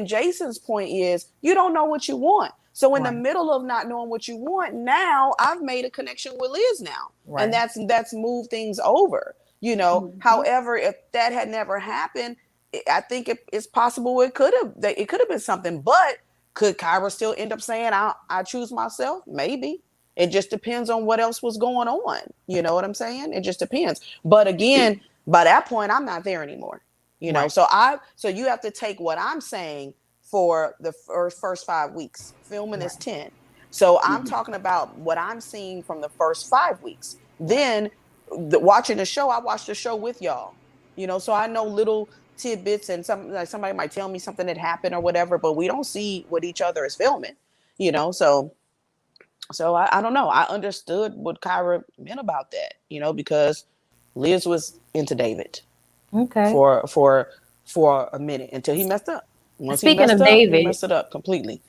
Jason's point is, you don't know what you want. So in the middle of not knowing what you want, now I've made a connection with Liz now. And that's moved things over, However, if that had never happened, I think it's possible it could have been something. But could Kyra still end up saying, I choose myself? Maybe. It just depends on what else was going on. You know what I'm saying? It just depends. But again, by that point, I'm not there anymore. So you have to take what I'm saying for the first 5 weeks. Filming is 10. So I'm talking about what I'm seeing from the first 5 weeks. Then watching the show, I watched the show with y'all. So I know little tidbits, and somebody might tell me something that happened or whatever, but we don't see what each other is filming. So I don't know. I understood what Kyra meant about that, because Liz was into David. Okay. For a minute until he messed up. Speaking of David, he messed it up completely.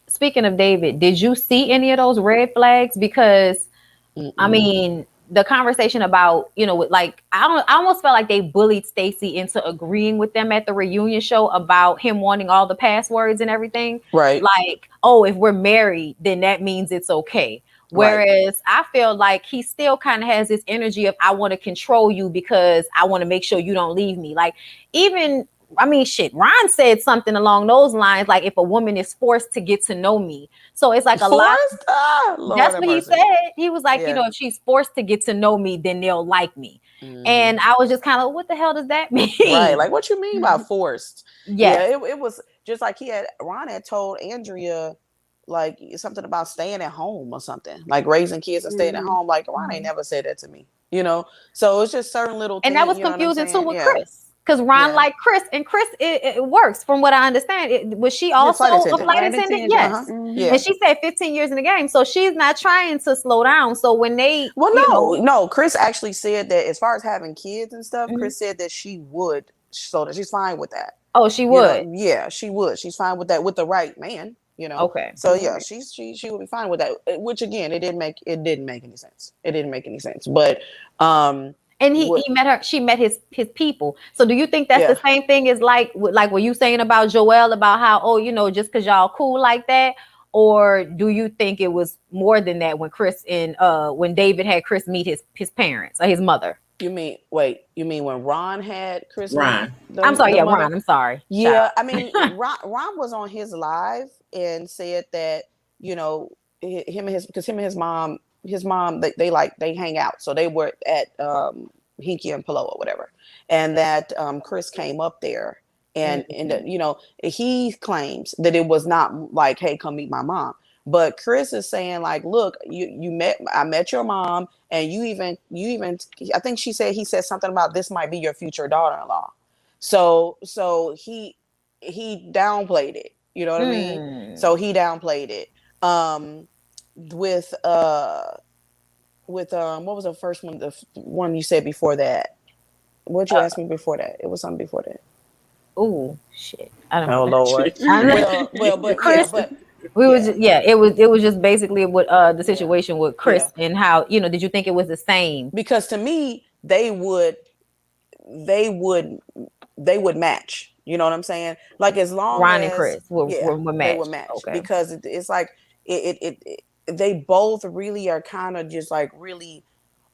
Speaking of David, did you see any of those red flags? Because I mean, the conversation about, I almost felt like they bullied Stacy into agreeing with them at the reunion show about him wanting all the passwords and everything. Right. Like, oh, if we're married, then that means it's okay. Whereas I feel like he still kind of has this energy of, I want to control you because I want to make sure you don't leave me. Like, Ron said something along those lines, like, if a woman is forced to get to know me. So it's like a lot. That's what he said. He was like, if she's forced to get to know me, then they'll like me. And I was just kind of, what the hell does that mean? Right. Like, what you mean by forced? Yeah. It was just like Ron had told Andrea, like, something about staying at home or something, like raising kids and staying at home. Like, Ron ain't never said that to me, So it's just certain little things. And that was confusing too with Chris. Because Ron liked Chris, and Chris, it works from what I understand. Was she also a flight attendant? Yes. And she said 15 years in the game, so she's not trying to slow down. So when they, no, Chris actually said that as far as having kids and stuff, Chris said that she would, so that she's fine with that. Oh, she would. She would. She's fine with that with the right man. Okay. So she would be fine with that. Which again, it didn't make any sense. It didn't make any sense. But and he met her. She met his people. So do you think that's the same thing as like what you saying about Joelle, about how just because y'all cool like that, or do you think it was more than that when Chris and when David had Chris meet his parents or his mother? You mean when Ron had Chris? Ron. I'm sorry. Yeah, Ron. I'm sorry. Yeah, I mean, Ron was on his live and said that him and his mom. His mom, they hang out. So they were at Hinky and Pillow or whatever. And that Chris came up there And you know, he claims that it was not like, hey, come meet my mom. But Chris is saying like, look, I met your mom, and you even I think he said something about this might be your future daughter-in-law. So he downplayed it. You know what I mean? So he downplayed it. With what was the first one? The one you said before that. What'd you ask me before that? It was something before that. Oh shit! I don't know. Oh Lord. But Chris, yeah, but it was just basically what the situation with Chris and how, you know, did you think it was the same? Because to me, they would match. You know what I'm saying? Like as long Ron as and Chris were matched. They would match. Okay. Because it's like they both really are kind of just like really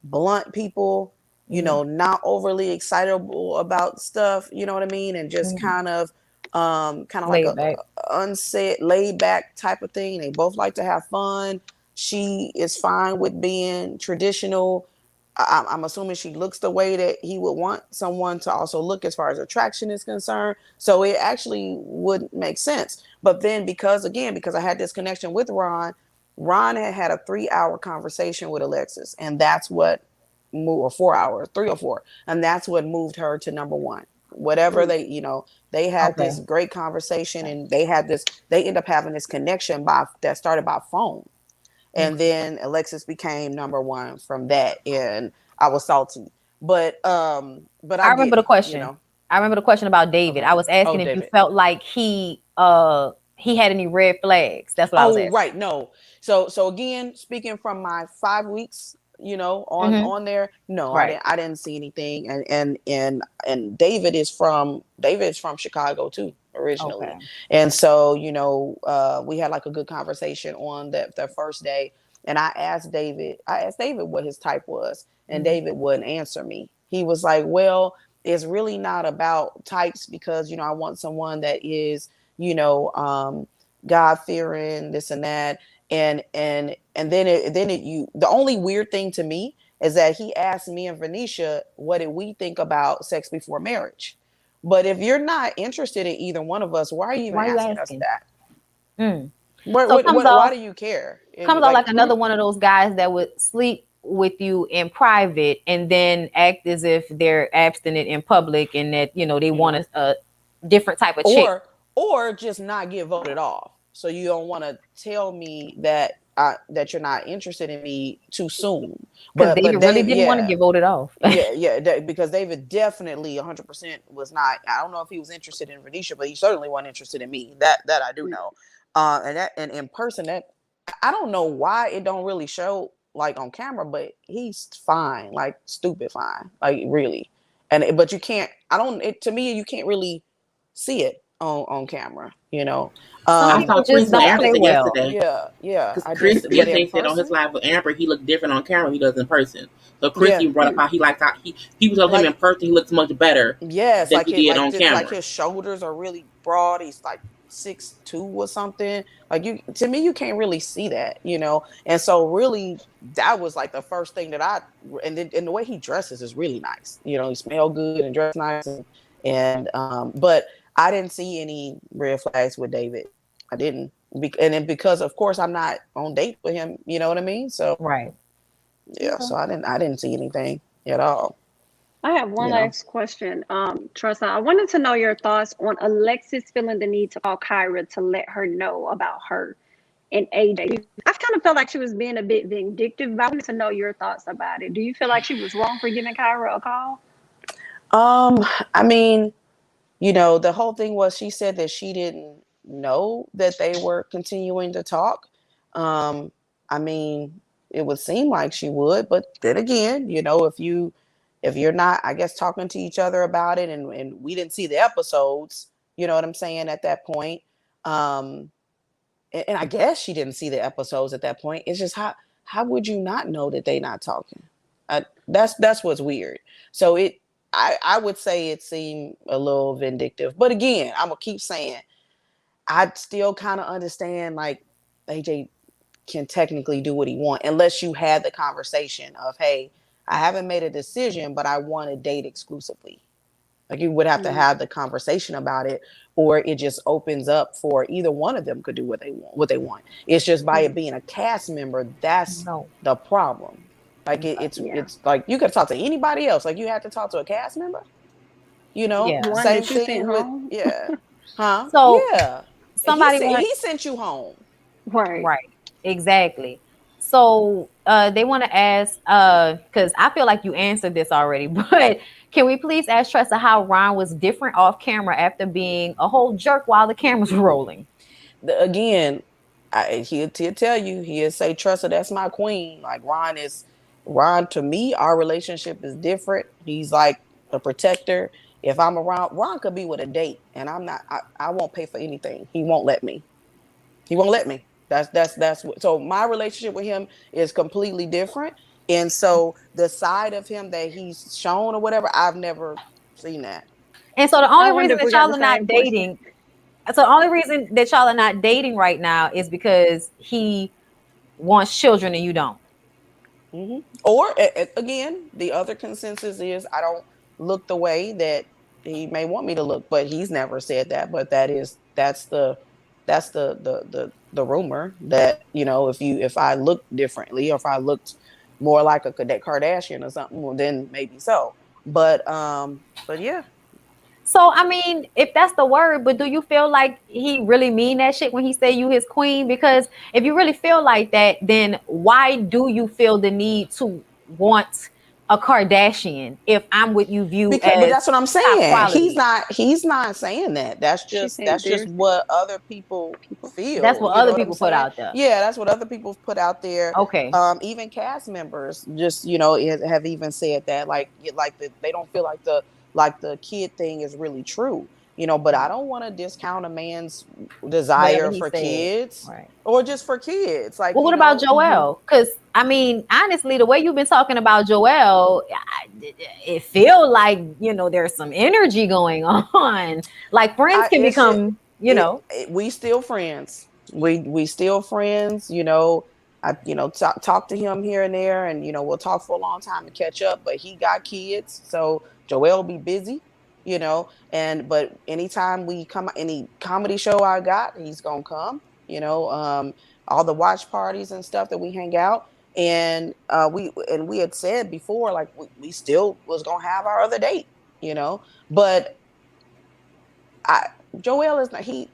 blunt people. You know, not overly excitable about stuff, you know what I mean? And just kind of like a unsaid, laid back type of thing. They both like to have fun. She is fine with being traditional. I'm assuming she looks the way that he would want someone to also look as far as attraction is concerned. So it actually would make sense. But then because I had this connection with Ron had a 3-hour conversation with Alexis, and that's what or 4 hours, 3 or 4. And that's what moved her to number one. Whatever they had this great conversation, and they end up having this connection that started by phone. And then Alexis became number one from that. And I was salty. But I remember the question. I remember the question about David. I was asking if you felt like he had any red flags. That's what I was asking. Right. No. So again, speaking from my 5 weeks, on there. No, right. I didn't see anything. And David is from Chicago too, originally. Okay. And so, we had like a good conversation on the first day. And I asked David what his type was, and David wouldn't answer me. He was like, well, it's really not about types, because, I want someone that is, God-fearing, this and that. And then the only weird thing to me is that he asked me and Venisha, what did we think about sex before marriage? But if you're not interested in either one of us, why are you even asking us that? Why do you care? Comes out like another one of those guys that would sleep with you in private and then act as if they're abstinent in public, and that, they want a different type of chick. Or just not get voted off. So you don't want to tell me that you're not interested in me too soon. But David really didn't want to get voted off. Because David definitely 100% was not. I don't know if he was interested in Venisha, but he certainly wasn't interested in me. That I do know. And in person, that I don't know why it don't really show like on camera, but he's fine, like stupid fine, like really. But you can't. To me, you can't really see it on camera, I saw Chris with Amber yesterday. Yeah. Chris yesterday said on his live with Amber, he looked different on camera. He does in person. So Chris even brought up how he likes how people tell him in person he looks much better. Yes, than he did on camera. Like his shoulders are really broad. He's like 6'2" or something. Like to me, you can't really see that, And so really, that was like the first thing that and the way he dresses is really nice. He smells good and dressed nice, but I didn't see any red flags with David. I didn't. And then because, of course, I'm not on date with him. You know what I mean? So right. Yeah. So I didn't see anything at all. I have one last question. Tressa, I wanted to know your thoughts on Alexis feeling the need to call Kyra to let her know about her and AJ. I kind of felt like she was being a bit vindictive, but I wanted to know your thoughts about it. Do you feel like she was wrong for giving Kyra a call? I mean, the whole thing was she said that she didn't know that they were continuing to talk. I mean, it would seem like she would, but then again, if you're not, I guess, talking to each other about it, and we didn't see the episodes, you know what I'm saying, at that point. And I guess she didn't see the episodes at that point. It's just how would you not know that they not talking? That's what's weird. So I would say it seemed a little vindictive. But again, I'm going to keep saying, I still kind of understand, like, AJ can technically do what he wants, unless you had the conversation of, hey, I haven't made a decision, but I want to date exclusively. Like you would have to have the conversation about it, or it just opens up for either one of them could do what they want. It's just by it being a cast member, that's the problem. Like it's like you could talk to anybody else. Like you have to talk to a cast member. You know, same thing with So somebody he sent you home. Right. Exactly. So they want to ask, because I feel like you answered this already, but can we please ask Tressa how Ron was different off camera after being a whole jerk while the cameras were rolling? Again, he'll tell you, he'll say, Tressa, that's my queen. Like Ron, to me, our relationship is different. He's like a protector. If I'm around, Ron could be with a date and I'm not, I won't pay for anything. He won't let me. That's what, so my relationship with him is completely different. And so the side of him that he's shown or whatever, I've never seen that. And so the only reason that y'all are not dating, right now is because he wants children and you don't. Mm-hmm. Or again, the other consensus is I don't look the way that he may want me to look, but he's never said that. But that's the rumor that, you know, if I look differently or if I looked more like a Kardashian or something, well, then maybe so. But yeah. So I mean, if that's the word, but do you feel like he really mean that shit when he say you his queen? Because if you really feel like that, then why do you feel the need to want a Kardashian if I'm what you view as? But that's what I'm saying. He's not saying that. That's just what other people feel. That's what other people put out there. Yeah, that's what other people put out there. Okay. Even cast members just, you know, have even said that they don't feel like the kid thing is really true. You know, but I don't want to discount a man's desire for kids, right, or just for kids. Like, well, what about Joelle? Because I mean, honestly, the way you've been talking about Joelle, it feels like, you know, there's some energy going on. Like friends can become, you know, we still friends. We still friends. You know, I talk to him here and there, and you know we'll talk for a long time and catch up. But he got kids, so Joelle will be busy. You know, but anytime we come, any comedy show I got, he's gonna come. You know, all the watch parties and stuff that we hang out, and we had said before, like we still was gonna have our other date. You know, but Joelle is not, he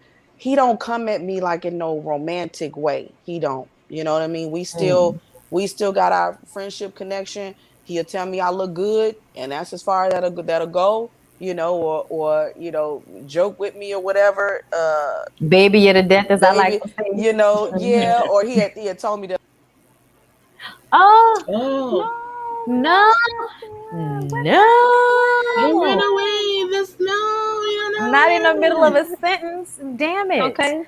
don't come at me like in no romantic way. He don't. You know what I mean? We still got our friendship connection. He'll tell me I look good, and that's as far as that'll go. You know, or you know, joke with me or whatever. Baby, you're the death, as I like to say. You know, yeah. Or he had told me to. No. You ran away. No. Not in the middle of a sentence. Damn it. Okay.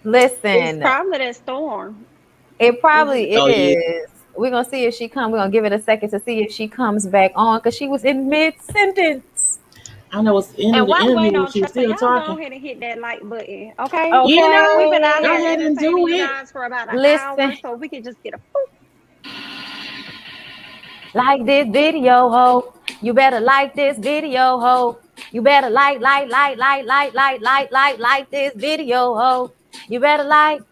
Listen. It's probably that storm. It probably is. We're gonna see if she comes. We're gonna give it a second to see if she comes back on, because she was in mid-sentence. I know it's in the interview. She was still talking. Go ahead and hit that like button, okay? You know, we've been out here entertaining you guys for about an hour, so we can just get a poop. Like this video, ho. You better like this video, ho. You better like this video, ho. You better like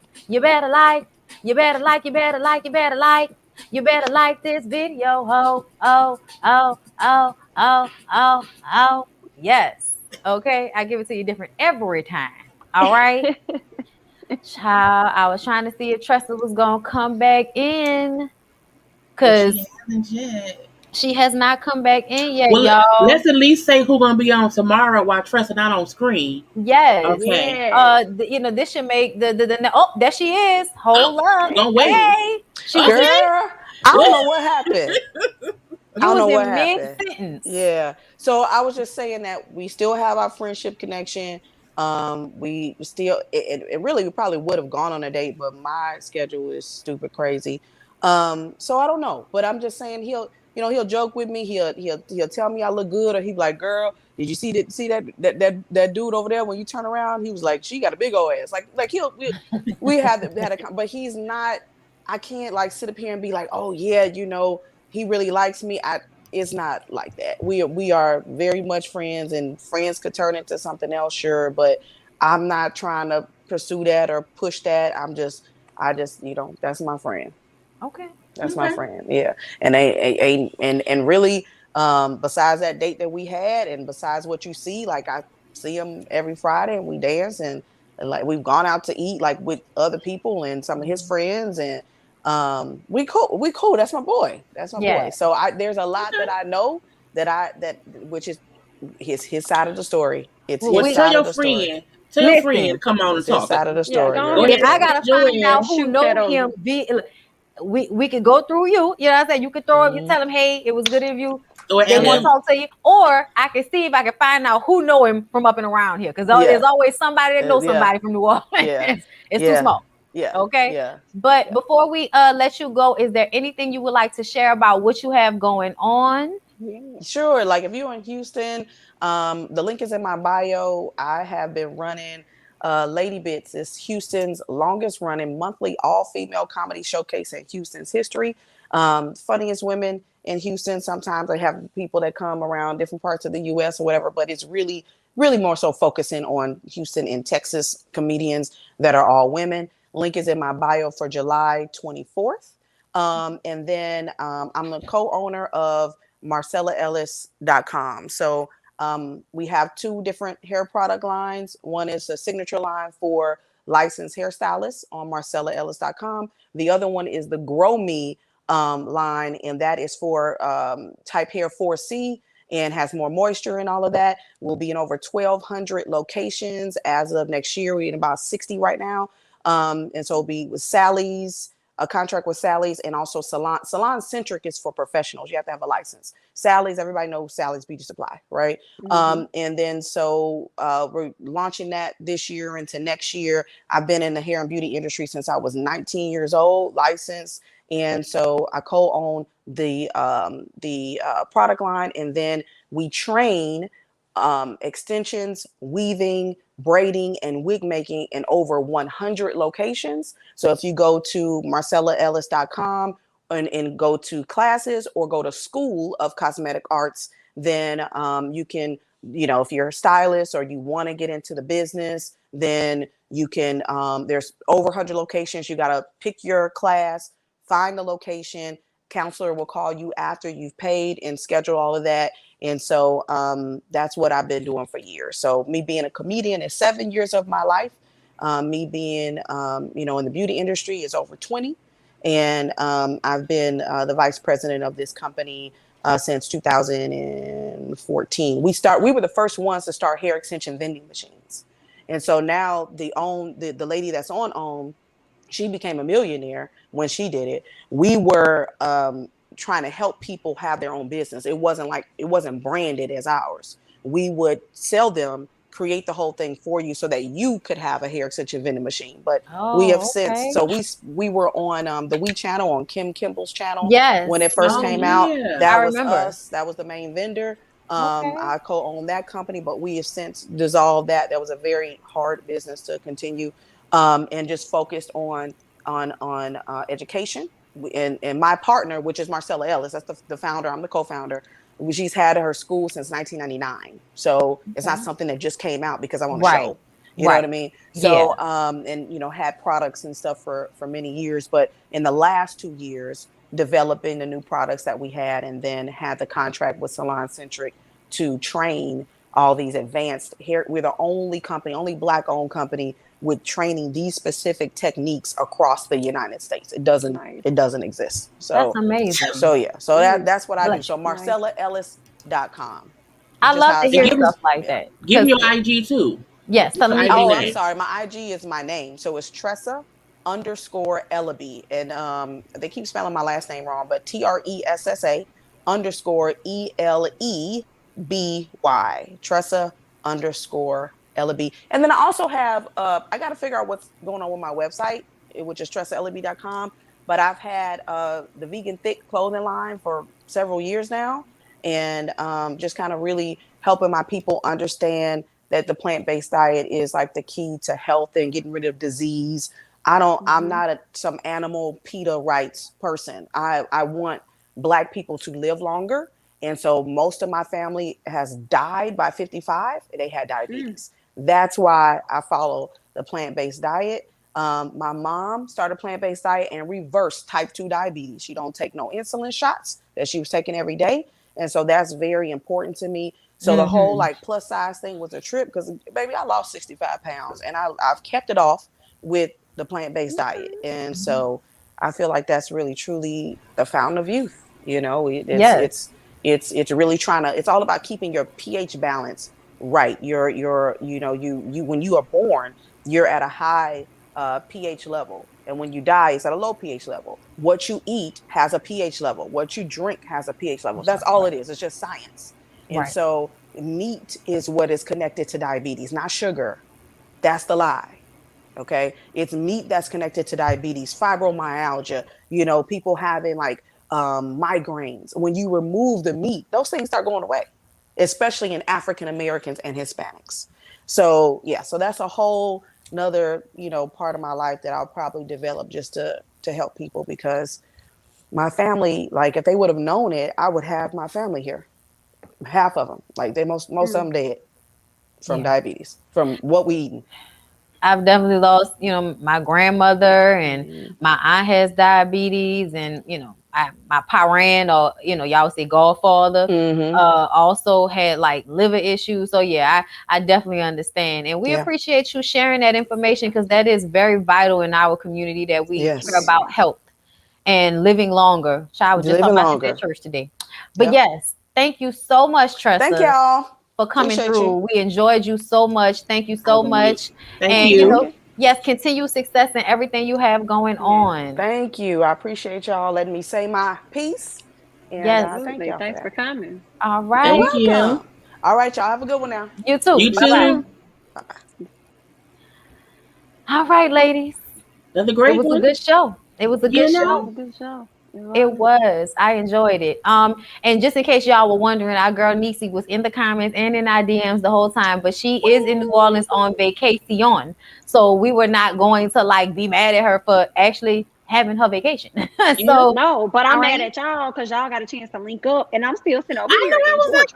this video, ho. Oh. Yes. Okay. I give it to you different every time. All right. Child, I was trying to see if Tressa was going to come back in. Because she has not come back in yet, y'all. Let's at least say who's going to be on tomorrow while Tressa not on screen. Yes. Okay. You know, this should make the oh, there she is. Hold up. Don't wait. Hey. She girl, I don't know what happened. I don't know what happened. Mid-sentence. Yeah. So I was just saying that we still have our friendship connection. We still, it really, we probably would have gone on a date, but my schedule is stupid crazy. So I don't know, but I'm just saying he'll joke with me. He'll tell me I look good, or he'd be like, "Girl, did you see that dude over there? When you turn around, he was like, she got a big old ass." Like we had a, but he's not. I can't like sit up here and be like, "Oh yeah, you know, he really likes me." it's not like that. We are very much friends, and friends could turn into something else, sure, but I'm not trying to pursue that or push that. I just, that's my friend. Okay. That's my friend. Yeah. And and really, besides that date that we had, and besides what you see, like I see him every Friday and we dance, and like we've gone out to eat like with other people and some of his friends, and we cool. That's my boy. That's my boy. So there's a lot that I know that which is his side of the story. It's his side of the story. Tell your friend to come on and It's his talk. side of the story. Go If I gotta find out who Shoot know that him, over. we could go through you. You know what I'm saying? You could throw you tell him, hey, it was good of you. Or They want to talk to you, or I can see if I can find out who know him from up and around here, because there's always somebody that knows somebody from New Orleans. It's too small. Yeah. Okay. Yeah. But before we let you go, is there anything you would like to share about what you have going on? Sure. Like if you're in Houston, the link is in my bio. I have been running Lady Bits is Houston's longest running monthly all-female comedy showcase in Houston's history. Funniest women in Houston. Sometimes they have people that come around different parts of the U.S. or whatever, but it's really more so focusing on Houston and Texas comedians that are all women. Link is in my bio for July 24th. And then I'm the co-owner of MarcellaEllis.com. So we have two different hair product lines. One is a signature line for licensed hairstylists on MarcellaEllis.com. The other one is the Grow Me line, and that is for type hair 4C and has more moisture and all of that. We'll be in over 1,200 locations as of next year. We're in about 60 right now. And so it'll be with Sally's, a contract with Sally's, and also Salon. Salon Centric is for professionals. You have to have a license. Sally's, everybody knows Sally's Beauty Supply, right? And then so we're launching that this year into next year. I've been in the hair and beauty industry since I was 19 years old, licensed. And so I co-own the product line, and then we train extensions, weaving, braiding, and wig making in over 100 locations. So if you go to MarcellaEllis.com and go to classes or go to School of Cosmetic Arts, then you can, if you're a stylist or you want to get into the business, then you can, there's over 100 locations. You got to pick your class, find the location. Counselor will call you after you've paid and schedule all of that. And so that's what I've been doing for years. So me being a comedian is 7 years of my life. Me being, in the beauty industry is over 20. And I've been the vice president of this company since 2014. We were the first ones to start hair extension vending machines. And so now the lady that's on OWN, she became a millionaire when she did it. We were trying to help people have their own business. It wasn't branded as ours. We would sell them, create the whole thing for you so that you could have a hair extension vending machine. But we have since, so we were on the We channel, on Kim Kimball's channel. Yes. When it first came out, that was us. That was the main vendor. I co-own that company, but we have since dissolved that. That was a very hard business to continue. And just focused on education. And my partner, which is Marcella Ellis, that's the founder. I'm the co-founder. She's had her school since 1999. So it's not something that just came out because I want to show. You know what I mean? So, and, had products and stuff for many years. But in the last 2 years, developing the new products that we had, and then had the contract with Salon Centric to train all these advanced hair. We're the only Black-owned company with training these specific techniques across the United States. It doesn't exist. So that's amazing. So that's what I do. So MarcellaEllis.com. I love to hear stuff like that. Give me your IG too. Yes. I'm sorry. My IG is my name. So it's Tressa_Ellaby. And they keep spelling my last name wrong, but TRESSA_ELEBY. Tressa_Ellaby. And then I also have, I got to figure out what's going on with my website, which is TressaEllaby.com. But I've had the Vegan Thick clothing line for several years now. And just kind of really helping my people understand that the plant-based diet is like the key to health and getting rid of disease. I'm not some animal PETA rights person. I want Black people to live longer. And so most of my family has died by 55. They had diabetes. That's why I follow the plant-based diet. My mom started plant-based diet and reversed type 2 diabetes. She don't take no insulin shots that she was taking every day. And so that's very important to me. So the whole like plus size thing was a trip because baby, I lost 65 pounds and I've kept it off with the plant-based diet. And so I feel like that's really truly the fountain of youth. You know, it's really trying to, it's all about keeping your pH balance right. You're you know, you when you are born, you're at a high pH level. And when you die, it's at a low pH level. What you eat has a pH level. What you drink has a pH level. That's all it is. It's just science. And so meat is what is connected to diabetes, not sugar. That's the lie. Okay. It's meat that's connected to diabetes, fibromyalgia, you know, people having like migraines. When you remove the meat, those things start going away, especially in African Americans and Hispanics. So yeah, so that's a whole another, you know, part of my life that I'll probably develop just to help people, because my family, like if they would have known it, I would have my family here. Half of them, like they most of them dead from diabetes, from what we eating. I've definitely lost, you know, my grandmother, and my aunt has diabetes, and you know, my parent, or you know, y'all say godfather, also had like liver issues. So yeah, I definitely understand, and we appreciate you sharing that information, because that is very vital in our community, that we care about health and living longer. I was just talking about that at church today, but yes, thank you so much, Tressa. Thank y'all for coming through. We enjoyed you so much. Thank you so much. Thank you. You know, yes, continued success in everything you have going on. Thank you. I appreciate y'all letting me say my piece. And thank y'all. Thanks for coming. All right. Thank you. All right, y'all. Have a good one now. You too. You Bye-bye. too. Bye-bye. All right, ladies. That's a great one. It was a good show. It was a good show. Good show. It was. I enjoyed it. And just in case y'all were wondering, our girl Necey was in the comments and in our DMs the whole time, but she is in New Orleans on vacation. So we were not going to like be mad at her for actually having her vacation. So no, but I'm mad at y'all because y'all got a chance to link up, and I'm still sitting over here. I was like,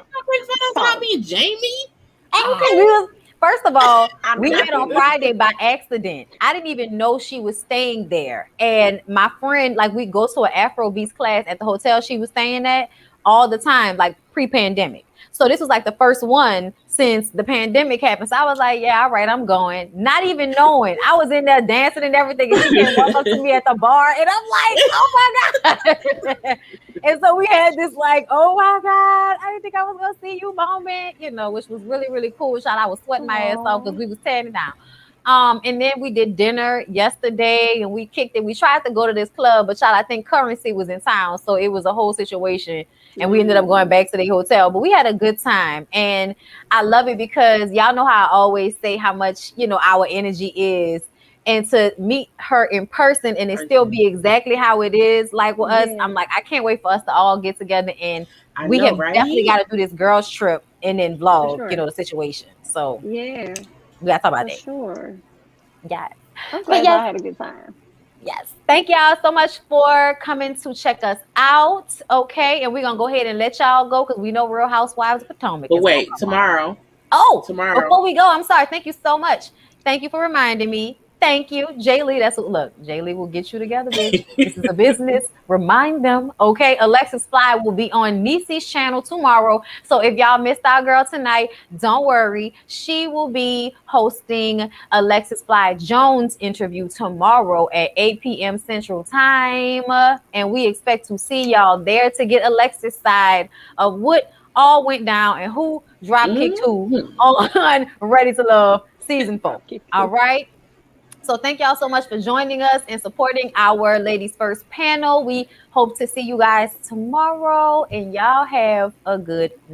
about me and Jami. Okay. First of all, we met on Friday by accident. I didn't even know she was staying there. And my friend, like, we go to an Afrobeats class at the hotel she was staying at all the time, like pre-pandemic. So this was like the first one since the pandemic happened. So I was like, yeah, all right, I'm going. Not even knowing. I was in there dancing and everything. And she came walk up to me at the bar. And I'm like, oh my God. And so we had this like, oh my God, I didn't think I was going to see you moment, you know, which was really, really cool. I was sweating my ass off because we was standing down. And then we did dinner yesterday and we kicked it. We tried to go to this club, but I think Currency was in town. So it was a whole situation. And we ended up going back to the hotel, but we had a good time. And I love it because y'all know how I always say how much, you know, our energy is. And to meet her in person and it still be exactly how it is, like with us, I'm like, I can't wait for us to all get together. And we have definitely got to do this girls trip and then vlog, you know, the situation. So yeah, we got to talk about that. Sure. Yeah. I'm glad y'all had a good time. Yes. Thank y'all so much for coming to check us out. Okay. And we're going to go ahead and let y'all go because we know Real Housewives of Potomac. But wait, tomorrow. Tomorrow. Before we go, I'm sorry. Thank you so much. Thank you for reminding me. Thank you, JayLee. That's what, look, JayLee will get you together, bitch. This is a business. Remind them. Okay. Alexis Fly will be on Necey's channel tomorrow. So if y'all missed our girl tonight, don't worry. She will be hosting Alexis Fly Jones interview tomorrow at 8 p.m. Central Time. And we expect to see y'all there to get Alexis' side of what all went down and who dropped kicked who on Ready to Love season 4. All right. So thank y'all so much for joining us and supporting our Ladies First panel. We hope to see you guys tomorrow and y'all have a good night.